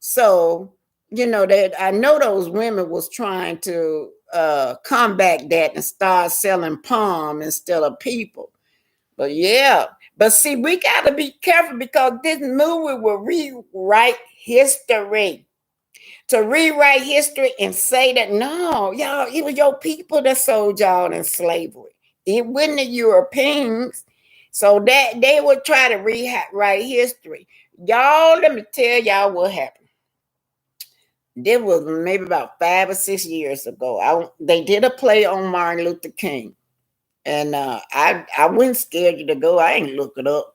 So that I know those women was trying to combat that and start selling palm instead of people. But yeah, but see, we got to be careful because this movie will rewrite history. To rewrite history and say that, no, y'all, it was your people that sold y'all in slavery. It wasn't the Europeans. So that they would try to rewrite history. Y'all, let me tell y'all what happened. This was maybe about 5 or 6 years ago. They did a play on Martin Luther King. And I wasn't scared you to go. I ain't look it up.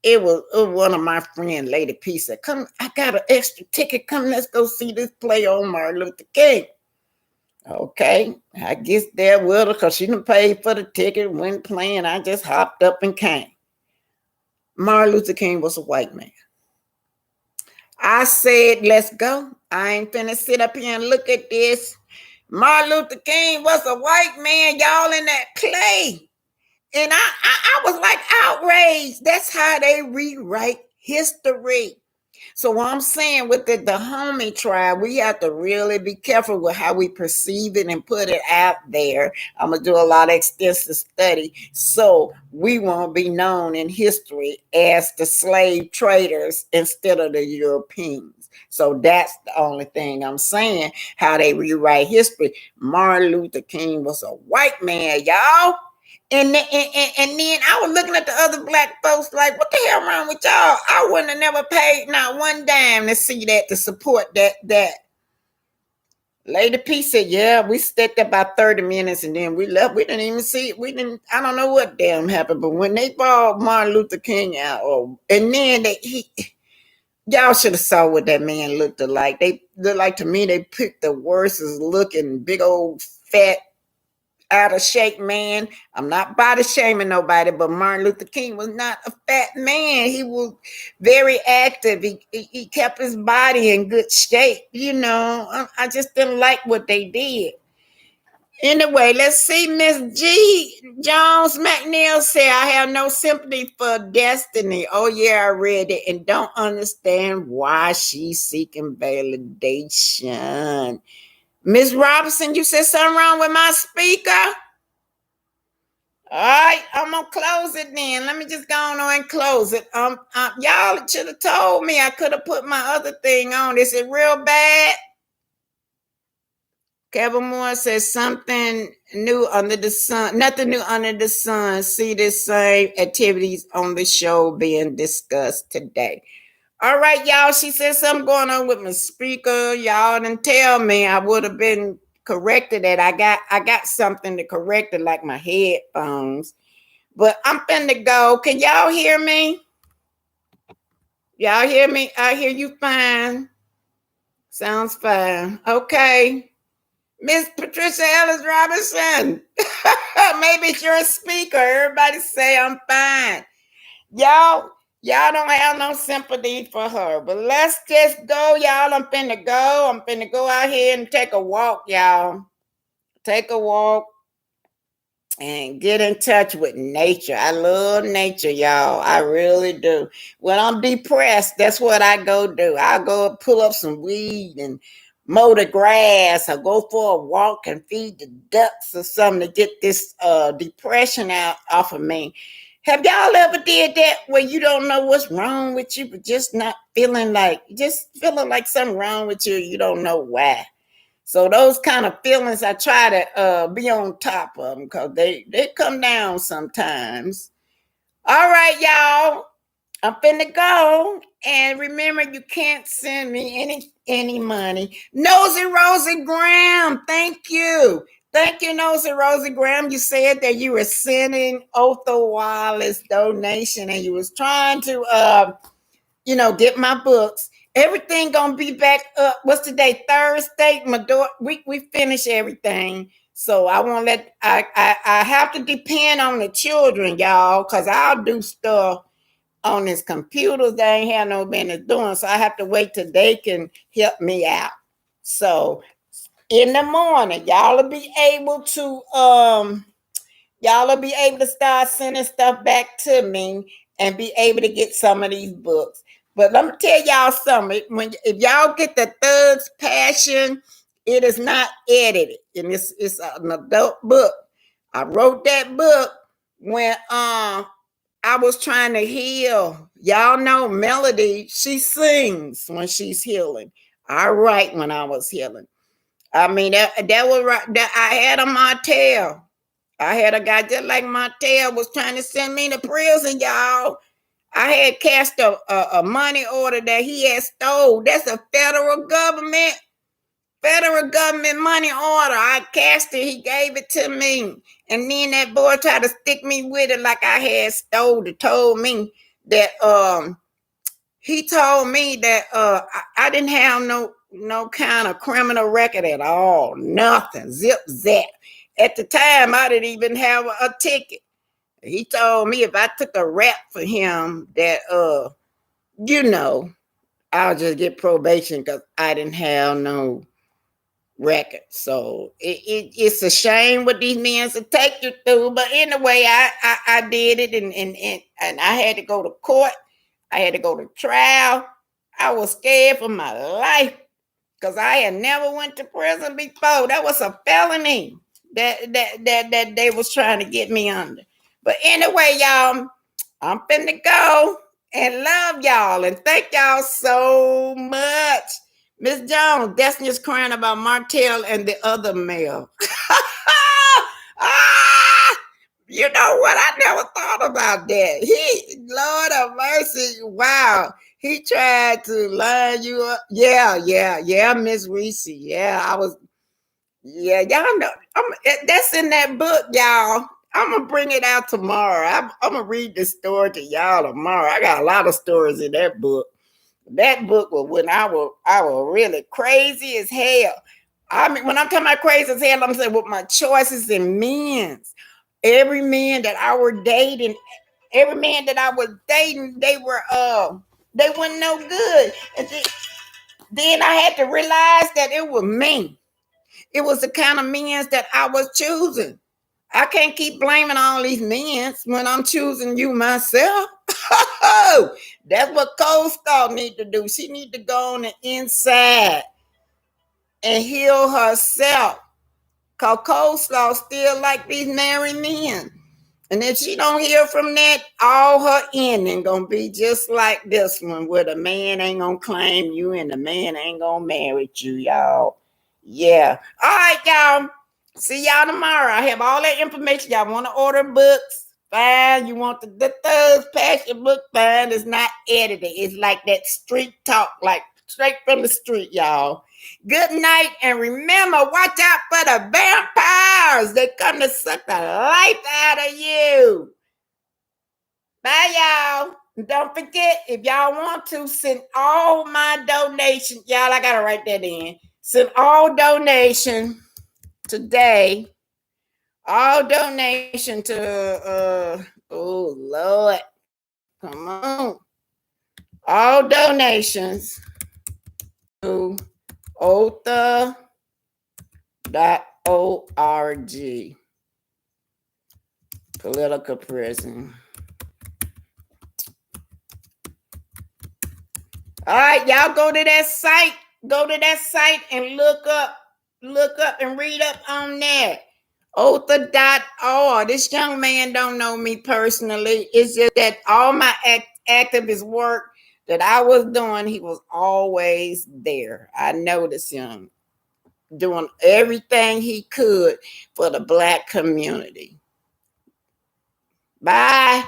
It was one of my friend, Lady P, said, come, I got an extra ticket. Come, let's go see this play on Martin Luther King. Okay, I guess there with her because she didn't pay for the ticket, went playing. I just hopped up and came. Martin Luther King was a white man. I said, let's go. I ain't finna sit up here and look at this. Martin Luther King was a white man, y'all, in that play. And I was like outraged. That's how they rewrite history. So what I'm saying with the homie tribe, we have to really be careful with how we perceive it and put it out there. I'm going to do a lot of extensive study so we won't be known in history as the slave traders instead of the Europeans. So that's the only thing I'm saying, how they rewrite history. Martin Luther King was a white man, y'all. And then I was looking at the other black folks like, what the hell wrong with y'all? I wouldn't have never paid not one dime to see that, to support that. Lady P said, yeah, we stayed there about 30 minutes and then we left. We didn't even see it. I don't know what damn happened, but when they brought Martin Luther King out, and then y'all should have saw what that man looked like. They looked like, to me, they picked the worst looking big old fat out of shape man. I'm not body shaming nobody, but Martin Luther King was not a fat man. He was very active. He kept his body in good shape. I just didn't like what they did. Anyway, let's see. Miss G. Jones McNeil said, I have no sympathy for Destiny. Oh, yeah, I read it and don't understand why she's seeking validation. Miss Robinson, you said something wrong with my speaker? All right, I'm gonna close it then. Let me just go on and close it. Y'all should have told me. I could have put my other thing on. Is it real bad? Kevin Moore says something new under the sun. Nothing new under the sun. See the same activities on the show being discussed today. All right, y'all. She said something going on with my speaker. Y'all didn't tell me. I would have been corrected that. I got something to correct it, like my headphones. But I'm finna go. Can y'all hear me? Y'all hear me? I hear you fine. Sounds fine. Okay. Miss Patricia Ellis Robinson. Maybe it's your speaker. Everybody say I'm fine. Y'all don't have no sympathy for her. But let's just go, y'all. I'm finna go. I'm finna go out here and take a walk, y'all. Take a walk and get in touch with nature. I love nature, y'all. I really do. When I'm depressed, that's what I go do. I go pull up some weed and mow the grass, or go for a walk and feed the ducks or something to get this depression out off of me. Have y'all ever did that where you don't know what's wrong with you, but just feeling like something wrong with you, you don't know why? So those kind of feelings, I try to be on top of them, because they come down sometimes. All right, y'all. I'm finna go. And remember, you can't send me any money. Nosy Rosie Graham, thank you. Thank you, Nosy Rosie Graham. You said that you were sending Otho Wallace donation, and you was trying to get my books. Everything gonna be back up. What's today? Thursday. My daughter, we finish everything. So I won't let I have to depend on the children, y'all, because I'll do stuff on this computer they ain't have no business doing. So I have to wait till they can help me out. So in the morning, y'all will be able to start sending stuff back to me and be able to get some of these books. But let me tell y'all something. If y'all get the Thug's Passion, it is not edited, and it's an adult book. I wrote that book when I was trying to heal. Y'all know Melody, she sings when she's healing. I write when I was healing. I mean, that was right. I had a martel. I had a guy just like Martel was trying to send me to prison, y'all. I had cast a money order that he had stole. That's a federal government money order. I cast it. He gave it to me. And then that boy tried to stick me with it like I had stole it. Told me that he told me that I didn't have no kind of criminal record at all. Nothing. Zip zap. At the time, I didn't even have a ticket. He told me if I took a rap for him that I'll just get probation because I didn't have no record. So it's a shame what these men to take you through. But anyway, I did it, and I had to go to court. I had to go to trial. I was scared for my life because I had never went to prison before. That was a felony that they was trying to get me under. But anyway, y'all, I'm finna go and love y'all and thank y'all so much. Miss Jones, Destiny's crying about Martel and the other male. Ah, you know what? I never thought about that. Lord of mercy, wow. He tried to line you up. Yeah, Miss Reese. Y'all know. That's in that book, y'all. I'm gonna bring it out tomorrow. I'm gonna read the story to y'all tomorrow. I got a lot of stories in that book. That book was when I was really crazy as hell. I mean, when I'm talking about crazy as hell, I'm saying with my choices in men's. Every man that I was dating, they weren't no good. And then I had to realize that it was me. It was the kind of men that I was choosing. I can't keep blaming all these men when I'm choosing you myself. That's what coleslaw need to do. She need to go on the inside and heal herself. Cause coleslaw still like these married men. And if she don't hear from that, all her ending gonna be just like this one, where the man ain't gonna claim you and the man ain't gonna marry you, y'all. Yeah. All right, y'all. See y'all tomorrow. I have all that information. Y'all want to order books? Fine. You want the Third Passion book? Fine. It's not edited. It's like that street talk, like straight from the street, y'all. Good night, and remember, watch out for the vampires. They come to suck the life out of you. Bye, y'all. Don't forget, if y'all want to, send all my donations. Y'all, I got to write that in. Send all donation today. All donation to, oh, Lord. Come on. All donations to otha.org. Political prison. All right, y'all go to that site. Go to that site and look up and read up on that. Otha.org. This young man don't know me personally. It's just that all my activist work that I was doing, he was always there. I noticed him doing everything he could for the Black community. Bye.